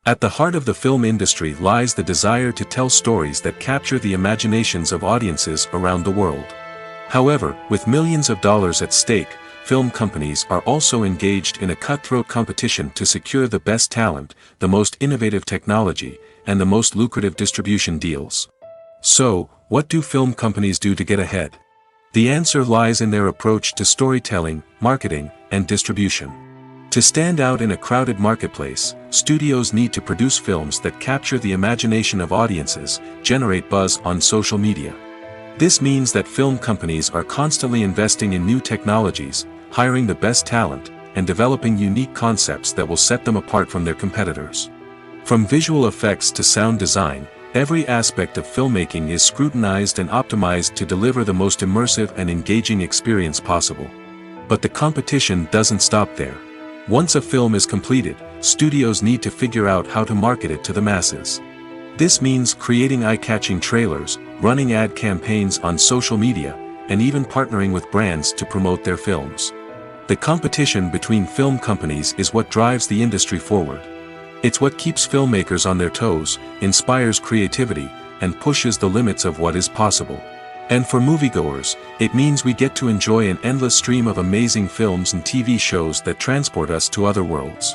At the heart of the film industry lies the desire to tell stories that capture the imaginations of audiences around the world. However, with millions of dollars at stake, film companies are also engaged in a cutthroat competition to secure the best talent, the most innovative technology, and the most lucrative distribution deals. So, what do film companies do to get ahead? The answer lies in their approach to storytelling, marketing, and distribution. To stand out in a crowded marketplace, studios need to produce films that capture the imagination of audiences, generate buzz on social media. This means that film companies are constantly investing in new technologies, hiring the best talent, and developing unique concepts that will set them apart from their competitors. From visual effects to sound design, every aspect of filmmaking is scrutinized and optimized to deliver the most immersive and engaging experience possible. But the competition doesn't stop there. Once a film is completed, studios need to figure out how to market it to the masses. This means creating eye-catching trailers, running ad campaigns on social media, and even partnering with brands to promote their films. The competition between film companies is what drives the industry forward. It's what keeps filmmakers on their toes, inspires creativity, and pushes the limits of what is possible. And for moviegoers, it means we get to enjoy an endless stream of amazing films and TV shows that transport us to other worlds.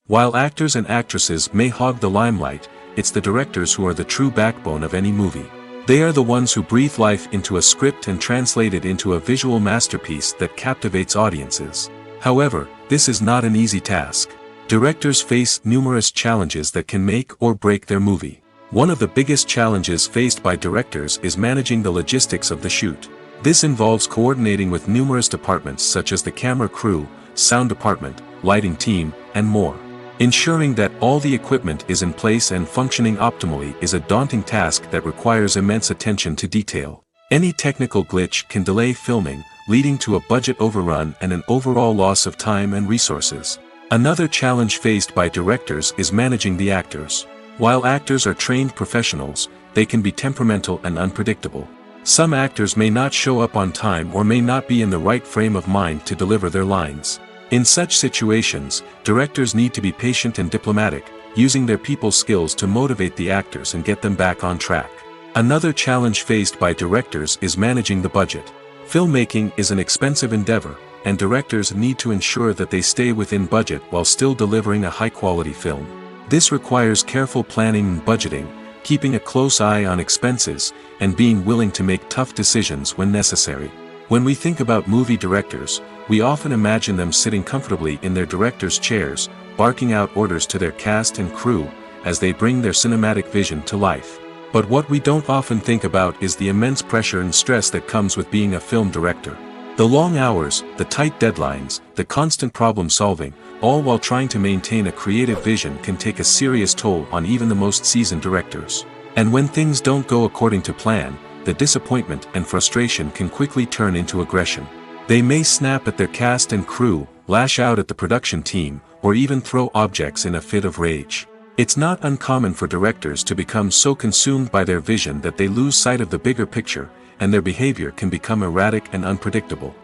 While actors and actresses may hog the limelight, it's the directors who are the true backbone of any movie. They are the ones who breathe life into a script and translate it into a visual masterpiece that captivates audiences. However, this is not an easy task. Directors face numerous challenges that can make or break their movie. One of the biggest challenges faced by directors is managing the logistics of the shoot. This involves coordinating with numerous departments such as the camera crew, sound department, lighting team, and more. Ensuring that all the equipment is in place and functioning optimally is a daunting task that requires immense attention to detail. Any technical glitch can delay filming, leading to a budget overrun and an overall loss of time and resources. Another challenge faced by directors is managing the actors. While actors are trained professionals, they can be temperamental and unpredictable. Some actors may not show up on time or may not be in the right frame of mind to deliver their lines. In such situations, directors need to be patient and diplomatic, using their people skills to motivate the actors and get them back on track. Another challenge faced by directors is managing the budget. Filmmaking is an expensive endeavor, and directors need to ensure that they stay within budget while still delivering a high-quality film. This requires careful planning and budgeting, keeping a close eye on expenses, and being willing to make tough decisions when necessary. When we think about movie directors, we often imagine them sitting comfortably in their director's chairs, barking out orders to their cast and crew, as they bring their cinematic vision to life. But what we don't often think about is the immense pressure and stress that comes with being a film director. The long hours, the tight deadlines, the constant problem solving, all while trying to maintain a creative vision can take a serious toll on even the most seasoned directors. And when things don't go according to plan, the disappointment and frustration can quickly turn into aggression. They may snap at their cast and crew, lash out at the production team, or even throw objects in a fit of rage. It's not uncommon for directors to become so consumed by their vision that they lose sight of the bigger picture, and their behavior can become erratic and unpredictable.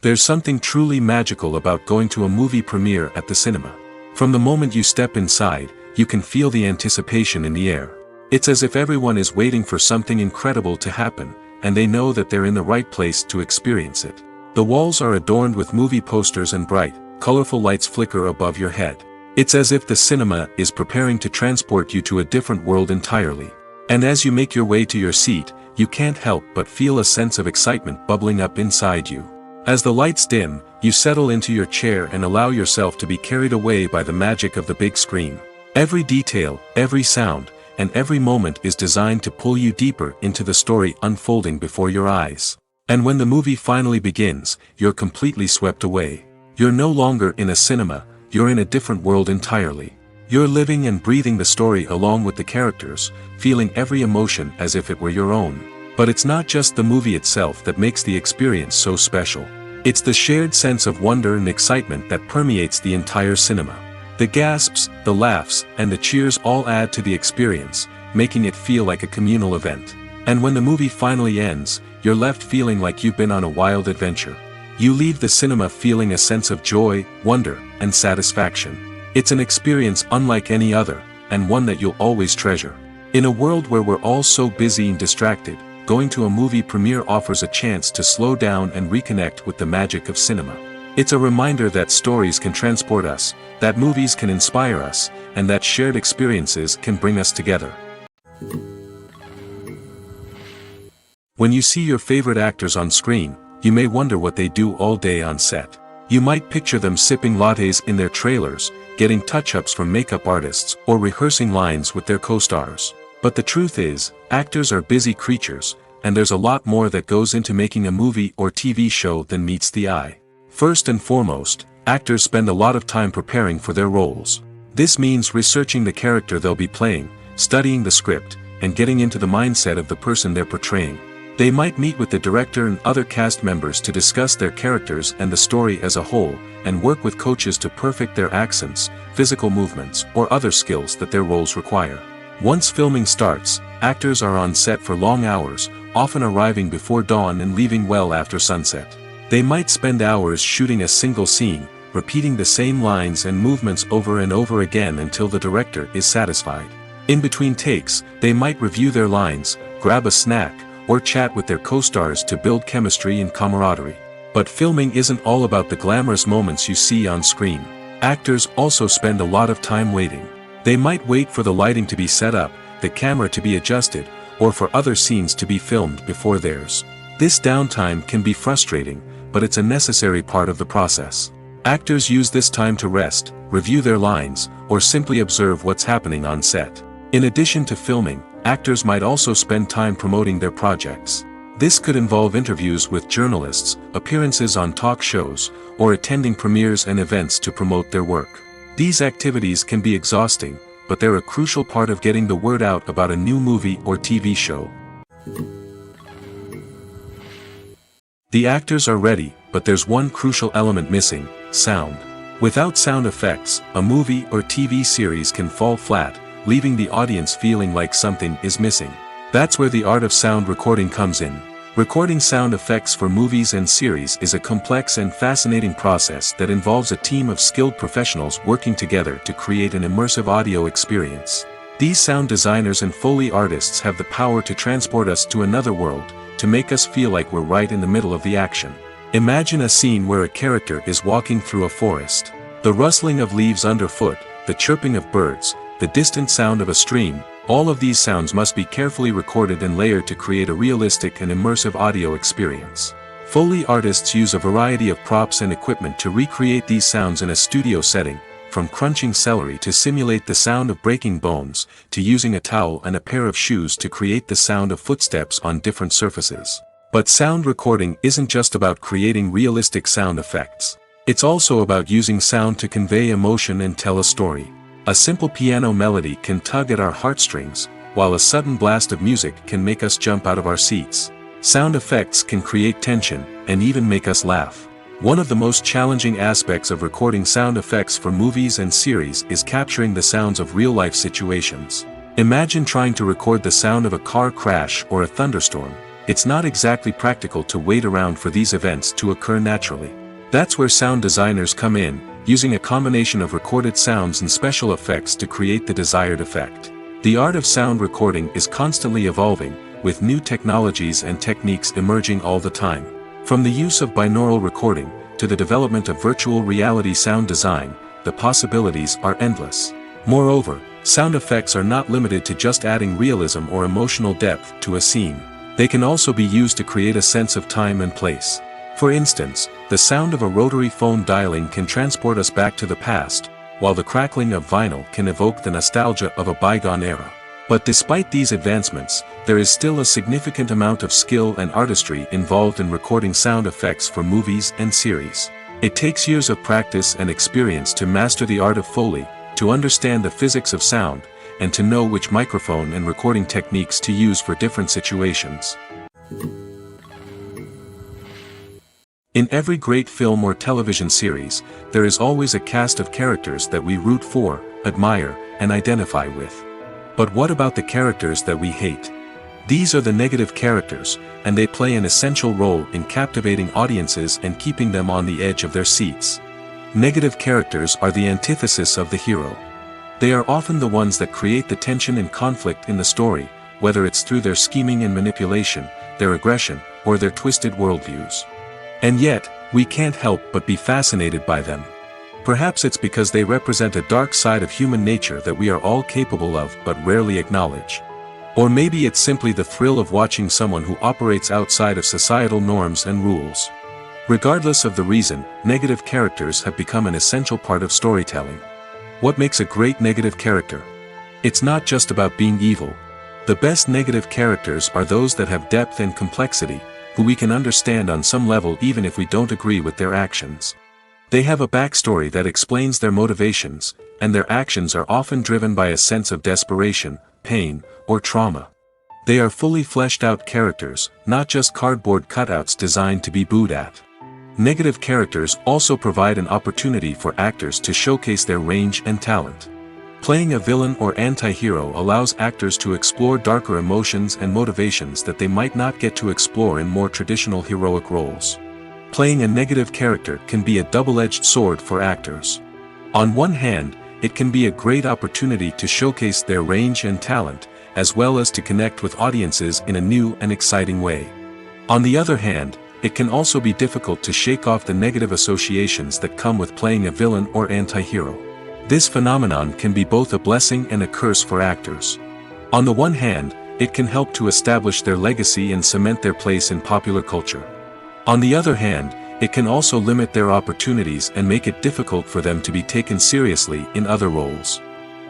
There's something truly magical about going to a movie premiere at the cinema. From the moment you step inside, you can feel the anticipation in the air. It's as if everyone is waiting for something incredible to happen, and they know that they're in the right place to experience it. The walls are adorned with movie posters and bright, colorful lights flicker above your head. It's as if the cinema is preparing to transport you to a different world entirely. And as you make your way to your seat, you can't help but feel a sense of excitement bubbling up inside you. As the lights dim, you settle into your chair and allow yourself to be carried away by the magic of the big screen. Every detail, every sound, and every moment is designed to pull you deeper into the story unfolding before your eyes. And when the movie finally begins, you're completely swept away. You're no longer in a cinema, you're in a different world entirely. You're living and breathing the story along with the characters, feeling every emotion as if it were your own. But it's not just the movie itself that makes the experience so special. It's the shared sense of wonder and excitement that permeates the entire cinema. The gasps, the laughs, and the cheers all add to the experience, making it feel like a communal event. And when the movie finally ends, you're left feeling like you've been on a wild adventure. You leave the cinema feeling a sense of joy, wonder, and satisfaction. It's an experience unlike any other, and one that you'll always treasure. In a world where we're all so busy and distracted, going to a movie premiere offers a chance to slow down and reconnect with the magic of cinema. It's a reminder that stories can transport us, that movies can inspire us, and that shared experiences can bring us together. When you see your favorite actors on screen, you may wonder what they do all day on set. You might picture them sipping lattes in their trailers, getting touch-ups from makeup artists, or rehearsing lines with their co-stars. But the truth is, actors are busy creatures, and there's a lot more that goes into making a movie or TV show than meets the eye. First and foremost, actors spend a lot of time preparing for their roles. This means researching the character they'll be playing, studying the script, and getting into the mindset of the person they're portraying. They might meet with the director and other cast members to discuss their characters and the story as a whole, and work with coaches to perfect their accents, physical movements, or other skills that their roles require. Once filming starts, actors are on set for long hours, often arriving before dawn and leaving well after sunset. They might spend hours shooting a single scene, repeating the same lines and movements over and over again until the director is satisfied. In between takes, they might review their lines, grab a snack, or chat with their co-stars to build chemistry and camaraderie. But filming isn't all about the glamorous moments you see on screen. Actors also spend a lot of time waiting. They might wait for the lighting to be set up, the camera to be adjusted, or for other scenes to be filmed before theirs. This downtime can be frustrating, but it's a necessary part of the process. Actors use this time to rest, review their lines, or simply observe what's happening on set. In addition to filming, actors might also spend time promoting their projects. This could involve interviews with journalists, appearances on talk shows, or attending premieres and events to promote their work. These activities can be exhausting, but they're a crucial part of getting the word out about a new movie or TV show. The actors are ready, but there's one crucial element missing: sound. Without sound effects, a movie or TV series can fall flat, leaving the audience feeling like something is missing. That's where the art of sound recording comes in. Recording sound effects for movies and series is a complex and fascinating process that involves a team of skilled professionals working together to create an immersive audio experience. These sound designers and Foley artists have the power to transport us to another world, to make us feel like we're right in the middle of the action. Imagine a scene where a character is walking through a forest. The rustling of leaves underfoot, the chirping of birds, the distant sound of a stream, all of these sounds must be carefully recorded and layered to create a realistic and immersive audio experience. Foley artists use a variety of props and equipment to recreate these sounds in a studio setting, from crunching celery to simulate the sound of breaking bones, to using a towel and a pair of shoes to create the sound of footsteps on different surfaces. But sound recording isn't just about creating realistic sound effects. It's also about using sound to convey emotion and tell a story. A simple piano melody can tug at our heartstrings, while a sudden blast of music can make us jump out of our seats. Sound effects can create tension, and even make us laugh. One of the most challenging aspects of recording sound effects for movies and series is capturing the sounds of real-life situations. Imagine trying to record the sound of a car crash or a thunderstorm. It's not exactly practical to wait around for these events to occur naturally. That's where sound designers come in, using a combination of recorded sounds and special effects to create the desired effect. The art of sound recording is constantly evolving, with new technologies and techniques emerging all the time. From the use of binaural recording, to the development of virtual reality sound design, the possibilities are endless. Moreover, sound effects are not limited to just adding realism or emotional depth to a scene. They can also be used to create a sense of time and place. For instance, the sound of a rotary phone dialing can transport us back to the past, while the crackling of vinyl can evoke the nostalgia of a bygone era. But despite these advancements, there is still a significant amount of skill and artistry involved in recording sound effects for movies and series. It takes years of practice and experience to master the art of Foley, to understand the physics of sound, and to know which microphone and recording techniques to use for different situations. In every great film or television series, there is always a cast of characters that we root for, admire, and identify with. But what about the characters that we hate? These are the negative characters, and they play an essential role in captivating audiences and keeping them on the edge of their seats. Negative characters are the antithesis of the hero. They are often the ones that create the tension and conflict in the story, whether it's through their scheming and manipulation, their aggression, or their twisted worldviews. And yet, we can't help but be fascinated by them. Perhaps it's because they represent a dark side of human nature that we are all capable of but rarely acknowledge. Or maybe it's simply the thrill of watching someone who operates outside of societal norms and rules. Regardless of the reason, negative characters have become an essential part of storytelling. What makes a great negative character? It's not just about being evil. The best negative characters are those that have depth and complexity, who we can understand on some level even if we don't agree with their actions. They have a backstory that explains their motivations, and their actions are often driven by a sense of desperation, pain, or trauma. They are fully fleshed out characters, not just cardboard cutouts designed to be booed at. Negative characters also provide an opportunity for actors to showcase their range and talent. Playing a villain or anti-hero allows actors to explore darker emotions and motivations that they might not get to explore in more traditional heroic roles. Playing a negative character can be a double-edged sword for actors. On one hand, it can be a great opportunity to showcase their range and talent, as well as to connect with audiences in a new and exciting way. On the other hand, it can also be difficult to shake off the negative associations that come with playing a villain or anti-hero. This phenomenon can be both a blessing and a curse for actors. On the one hand, it can help to establish their legacy and cement their place in popular culture. On the other hand, it can also limit their opportunities and make it difficult for them to be taken seriously in other roles.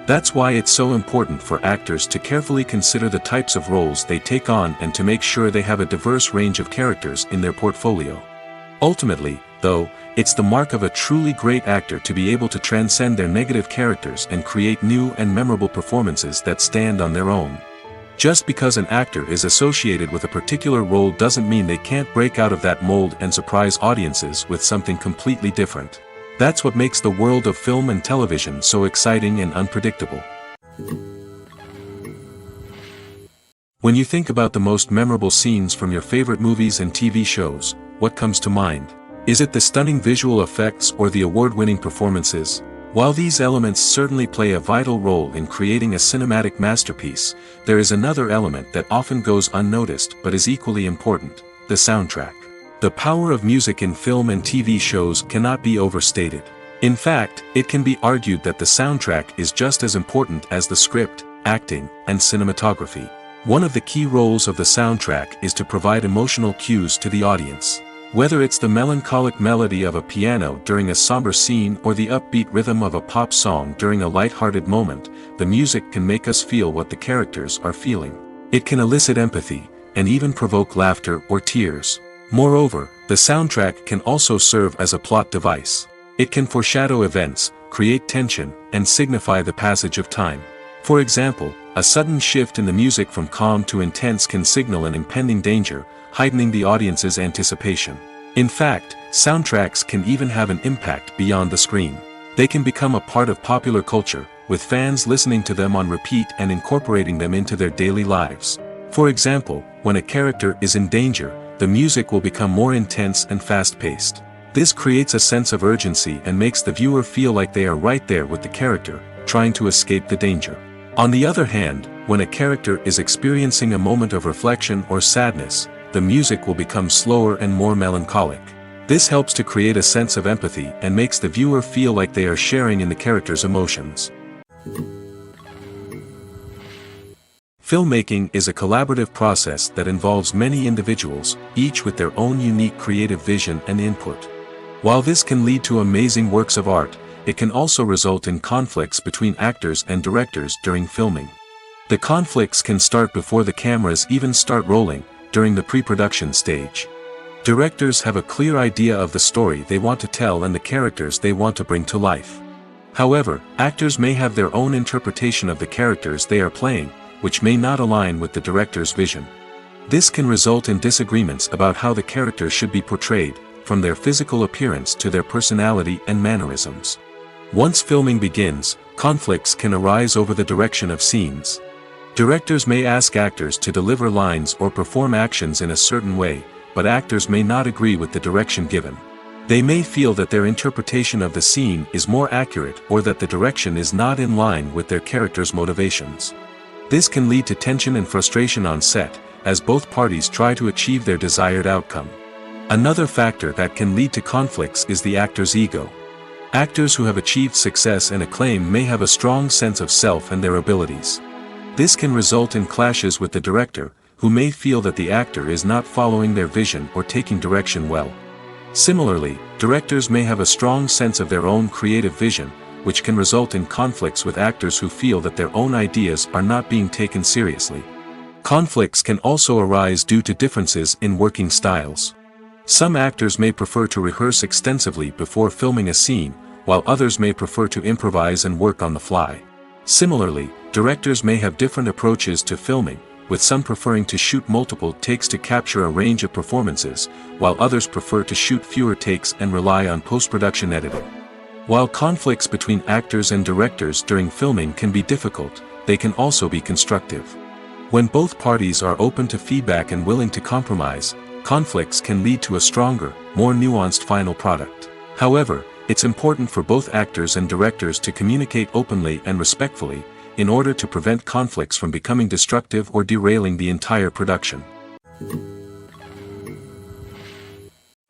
That's why it's so important for actors to carefully consider the types of roles they take on and to make sure they have a diverse range of characters in their portfolio. Ultimately, though, it's the mark of a truly great actor to be able to transcend their negative characters and create new and memorable performances that stand on their own. Just because an actor is associated with a particular role doesn't mean they can't break out of that mold and surprise audiences with something completely different. That's what makes the world of film and television so exciting and unpredictable. When you think about the most memorable scenes from your favorite movies and TV shows, what comes to mind? Is it the stunning visual effects or the award-winning performances? While these elements certainly play a vital role in creating a cinematic masterpiece, there is another element that often goes unnoticed but is equally important: the soundtrack. The power of music in film and TV shows cannot be overstated. In fact, it can be argued that the soundtrack is just as important as the script, acting, and cinematography. One of the key roles of the soundtrack is to provide emotional cues to the audience. Whether it's the melancholic melody of a piano during a somber scene or the upbeat rhythm of a pop song during a light-hearted moment, the music can make us feel what the characters are feeling. It can elicit empathy, and even provoke laughter or tears. Moreover, the soundtrack can also serve as a plot device. It can foreshadow events, create tension, and signify the passage of time. For example, a sudden shift in the music from calm to intense can signal an impending danger, heightening the audience's anticipation. In fact, soundtracks can even have an impact beyond the screen. They can become a part of popular culture, with fans listening to them on repeat and incorporating them into their daily lives. For example, when a character is in danger, the music will become more intense and fast-paced. This creates a sense of urgency and makes the viewer feel like they are right there with the character, trying to escape the danger. On the other hand, when a character is experiencing a moment of reflection or sadness, the music will become slower and more melancholic. This helps to create a sense of empathy and makes the viewer feel like they are sharing in the character's emotions. Filmmaking is a collaborative process that involves many individuals, each with their own unique creative vision and input. While this can lead to amazing works of art, it can also result in conflicts between actors and directors during filming. The conflicts can start before the cameras even start rolling, during the pre-production stage. Directors have a clear idea of the story they want to tell and the characters they want to bring to life. However, actors may have their own interpretation of the characters they are playing, which may not align with the director's vision. This can result in disagreements about how the characters should be portrayed, from their physical appearance to their personality and mannerisms. Once filming begins, conflicts can arise over the direction of scenes. Directors may ask actors to deliver lines or perform actions in a certain way, but actors may not agree with the direction given. They may feel that their interpretation of the scene is more accurate or that the direction is not in line with their character's motivations. This can lead to tension and frustration on set, as both parties try to achieve their desired outcome. Another factor that can lead to conflicts is the actor's ego. Actors who have achieved success and acclaim may have a strong sense of self and their abilities. This can result in clashes with the director, who may feel that the actor is not following their vision or taking direction well. Similarly, directors may have a strong sense of their own creative vision, which can result in conflicts with actors who feel that their own ideas are not being taken seriously. Conflicts can also arise due to differences in working styles. Some actors may prefer to rehearse extensively before filming a scene, while others may prefer to improvise and work on the fly. Similarly, directors may have different approaches to filming, with some preferring to shoot multiple takes to capture a range of performances, while others prefer to shoot fewer takes and rely on post-production editing. While conflicts between actors and directors during filming can be difficult, they can also be constructive. When both parties are open to feedback and willing to compromise, conflicts can lead to a stronger, more nuanced final product. However, it's important for both actors and directors to communicate openly and respectfully, in order to prevent conflicts from becoming destructive or derailing the entire production.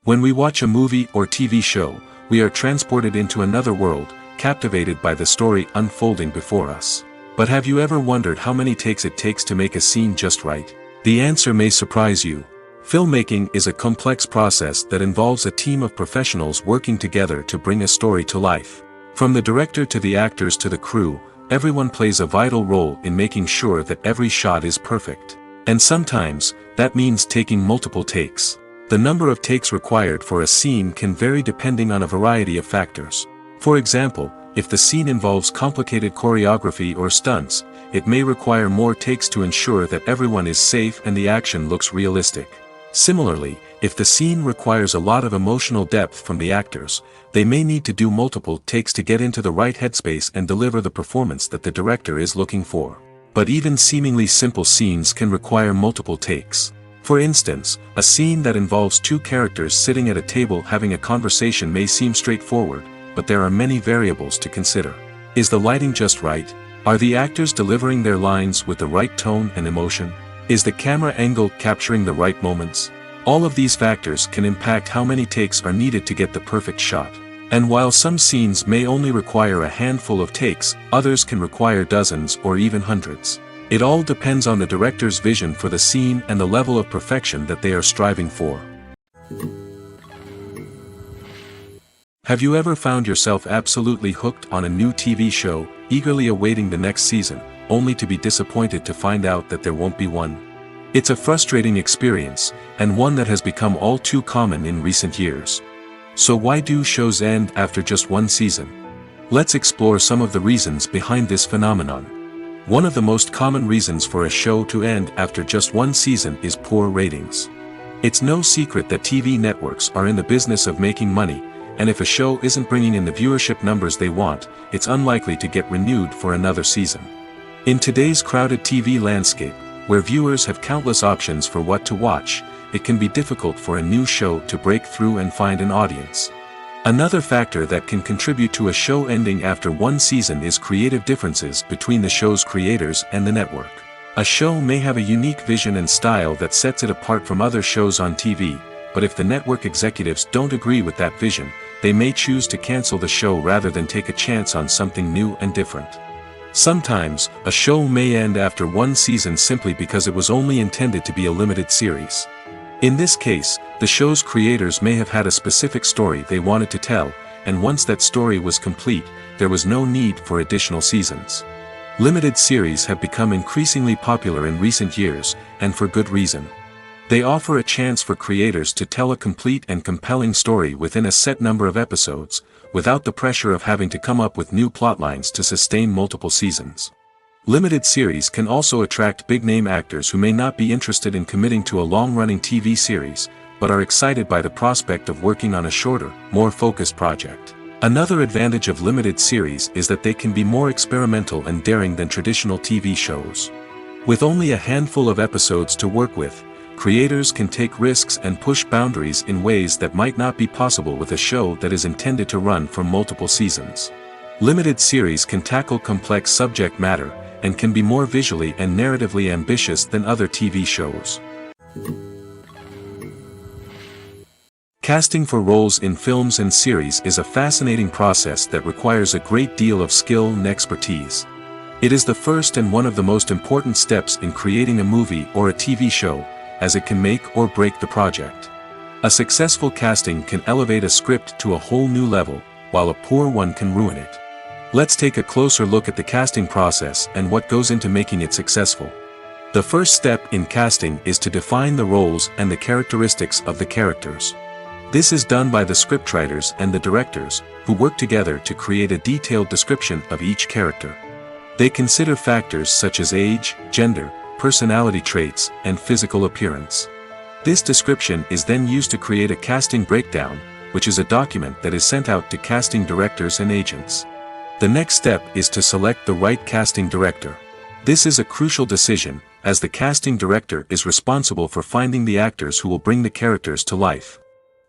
When we watch a movie or TV show, we are transported into another world, captivated by the story unfolding before us. But have you ever wondered how many takes it takes to make a scene just right? The answer may surprise you. Filmmaking is a complex process that involves a team of professionals working together to bring a story to life. From the director to the actors to the crew, everyone plays a vital role in making sure that every shot is perfect. And sometimes, that means taking multiple takes. The number of takes required for a scene can vary depending on a variety of factors. For example, if the scene involves complicated choreography or stunts, it may require more takes to ensure that everyone is safe and the action looks realistic. Similarly, if the scene requires a lot of emotional depth from the actors, they may need to do multiple takes to get into the right headspace and deliver the performance that the director is looking for. But even seemingly simple scenes can require multiple takes. For instance, a scene that involves two characters sitting at a table having a conversation may seem straightforward, but there are many variables to consider. Is the lighting just right? Are the actors delivering their lines with the right tone and emotion? Is the camera angle capturing the right moments? All of these factors can impact how many takes are needed to get the perfect shot. And while some scenes may only require a handful of takes, others can require dozens or even hundreds. It all depends on the director's vision for the scene and the level of perfection that they are striving for. Have you ever found yourself absolutely hooked on a new TV show, eagerly awaiting the next season, only to be disappointed to find out that there won't be one? It's a frustrating experience, and one that has become all too common in recent years. So why do shows end after just one season? Let's explore some of the reasons behind this phenomenon. One of the most common reasons for a show to end after just one season is poor ratings. It's no secret that TV networks are in the business of making money, and if a show isn't bringing in the viewership numbers they want, it's unlikely to get renewed for another season. In today's crowded TV landscape, where viewers have countless options for what to watch, it can be difficult for a new show to break through and find an audience. Another factor that can contribute to a show ending after one season is creative differences between the show's creators and the network. A show may have a unique vision and style that sets it apart from other shows on TV, but if the network executives don't agree with that vision, they may choose to cancel the show rather than take a chance on something new and different. Sometimes, a show may end after one season simply because it was only intended to be a limited series. In this case, the show's creators may have had a specific story they wanted to tell, and once that story was complete, there was no need for additional seasons. Limited series have become increasingly popular in recent years, and for good reason. They offer a chance for creators to tell a complete and compelling story within a set number of episodes, without the pressure of having to come up with new plotlines to sustain multiple seasons. Limited series can also attract big-name actors who may not be interested in committing to a long-running TV series, but are excited by the prospect of working on a shorter, more focused project. Another advantage of limited series is that they can be more experimental and daring than traditional TV shows. With only a handful of episodes to work with, creators can take risks and push boundaries in ways that might not be possible with a show that is intended to run for multiple seasons. Limited series can tackle complex subject matter, and can be more visually and narratively ambitious than other TV shows. Casting for roles in films and series is a fascinating process that requires a great deal of skill and expertise. It is the first and one of the most important steps in creating a movie or a TV show, as it can make or break the project. A successful casting can elevate a script to a whole new level, while a poor one can ruin it. Let's take a closer look at the casting process and what goes into making it successful. The first step in casting is to define the roles and the characteristics of the characters. This is done by the scriptwriters and the directors, who work together to create a detailed description of each character. They consider factors such as age, gender, personality traits, and physical appearance. This description is then used to create a casting breakdown, which is a document that is sent out to casting directors and agents. The next step is to select the right casting director. This is a crucial decision, as the casting director is responsible for finding the actors who will bring the characters to life.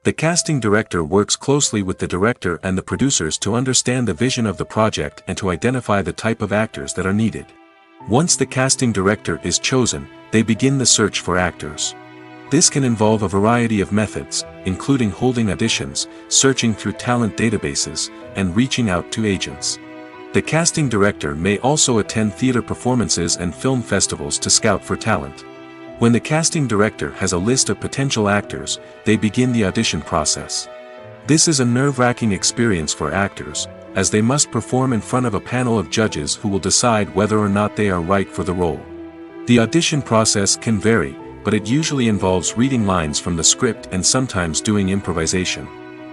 The casting director works closely with the director and the producers to understand the vision of the project and to identify the type of actors that are needed. Once the casting director is chosen, they begin the search for actors. This can involve a variety of methods, including holding auditions, searching through talent databases, and reaching out to agents. The casting director may also attend theater performances and film festivals to scout for talent. When the casting director has a list of potential actors, they begin the audition process. This is a nerve-wracking experience for actors, as they must perform in front of a panel of judges who will decide whether or not they are right for the role. The audition process can vary, but it usually involves reading lines from the script and sometimes doing improvisation.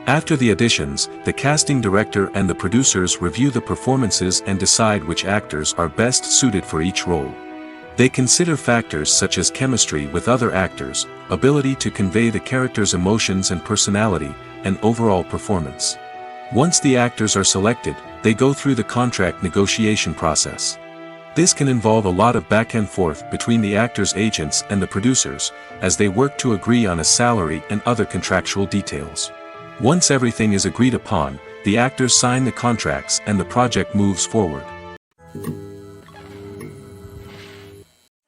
After the auditions, the casting director and the producers review the performances and decide which actors are best suited for each role. They consider factors such as chemistry with other actors, ability to convey the character's emotions and personality, and overall performance. Once the actors are selected, they go through the contract negotiation process. This can involve a lot of back and forth between the actors' agents and the producers, as they work to agree on a salary and other contractual details. Once everything is agreed upon, the actors sign the contracts and the project moves forward.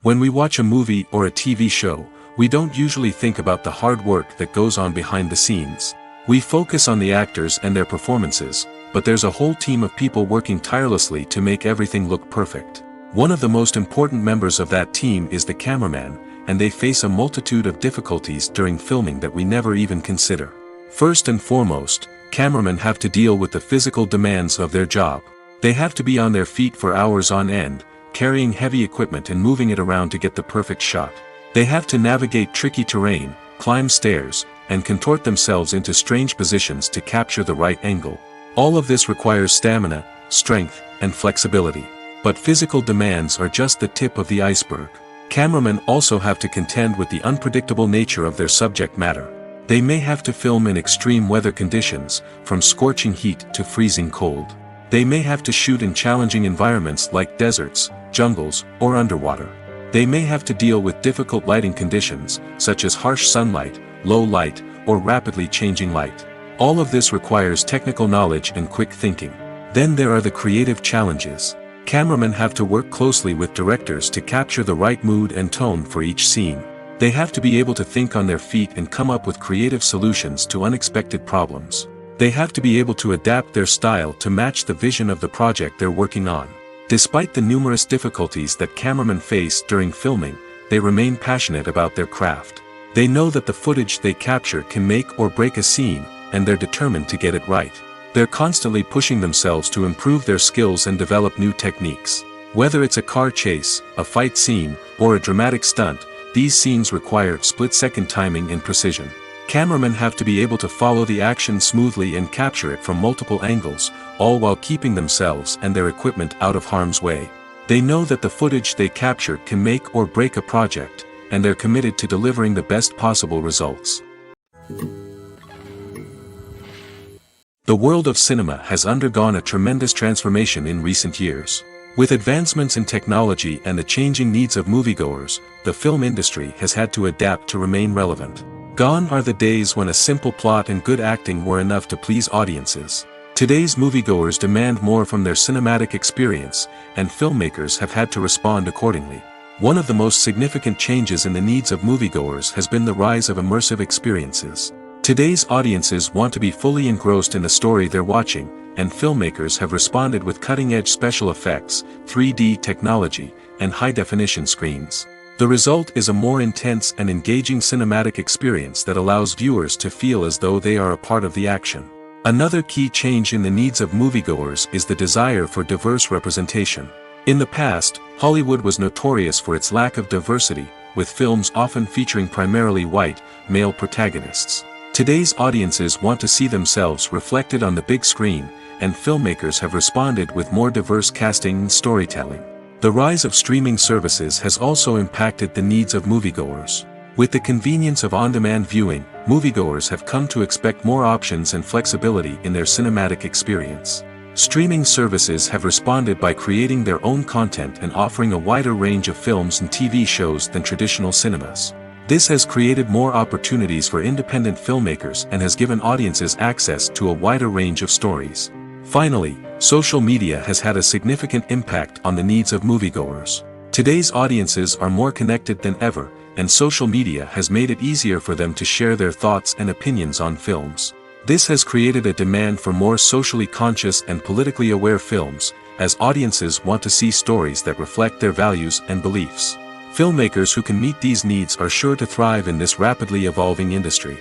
When we watch a movie or a TV show, we don't usually think about the hard work that goes on behind the scenes. We focus on the actors and their performances, but there's a whole team of people working tirelessly to make everything look perfect. One of the most important members of that team is the cameraman, and they face a multitude of difficulties during filming that we never even consider. First and foremost, cameramen have to deal with the physical demands of their job. They have to be on their feet for hours on end, carrying heavy equipment and moving it around to get the perfect shot. They have to navigate tricky terrain, climb stairs, and contort themselves into strange positions to capture the right angle. All of this requires stamina, strength, and flexibility. But physical demands are just the tip of the iceberg. Cameramen also have to contend with the unpredictable nature of their subject matter. They may have to film in extreme weather conditions, from scorching heat to freezing cold. They may have to shoot in challenging environments like deserts, jungles, or underwater. They may have to deal with difficult lighting conditions, such as harsh sunlight, low light, or rapidly changing light. All of this requires technical knowledge and quick thinking. Then there are the creative challenges. Cameramen have to work closely with directors to capture the right mood and tone for each scene. They have to be able to think on their feet and come up with creative solutions to unexpected problems. They have to be able to adapt their style to match the vision of the project they're working on. Despite the numerous difficulties that cameramen face during filming, they remain passionate about their craft. They know that the footage they capture can make or break a scene, and they're determined to get it right. They're constantly pushing themselves to improve their skills and develop new techniques. Whether it's a car chase, a fight scene, or a dramatic stunt, these scenes require split-second timing and precision. Cameramen have to be able to follow the action smoothly and capture it from multiple angles, all while keeping themselves and their equipment out of harm's way. They know that the footage they capture can make or break a project, and they're committed to delivering the best possible results. The world of cinema has undergone a tremendous transformation in recent years. With advancements in technology and the changing needs of moviegoers, the film industry has had to adapt to remain relevant. Gone are the days when a simple plot and good acting were enough to please audiences. Today's moviegoers demand more from their cinematic experience, and filmmakers have had to respond accordingly. One of the most significant changes in the needs of moviegoers has been the rise of immersive experiences. Today's audiences want to be fully engrossed in the story they're watching, and filmmakers have responded with cutting-edge special effects, 3D technology, and high-definition screens. The result is a more intense and engaging cinematic experience that allows viewers to feel as though they are a part of the action. Another key change in the needs of moviegoers is the desire for diverse representation. In the past, Hollywood was notorious for its lack of diversity, with films often featuring primarily white, male protagonists. Today's audiences want to see themselves reflected on the big screen, and filmmakers have responded with more diverse casting and storytelling. The rise of streaming services has also impacted the needs of moviegoers. With the convenience of on-demand viewing, moviegoers have come to expect more options and flexibility in their cinematic experience. Streaming services have responded by creating their own content and offering a wider range of films and TV shows than traditional cinemas. This has created more opportunities for independent filmmakers and has given audiences access to a wider range of stories. Finally, social media has had a significant impact on the needs of moviegoers. Today's audiences are more connected than ever, and social media has made it easier for them to share their thoughts and opinions on films. This has created a demand for more socially conscious and politically aware films, as audiences want to see stories that reflect their values and beliefs. Filmmakers who can meet these needs are sure to thrive in this rapidly evolving industry.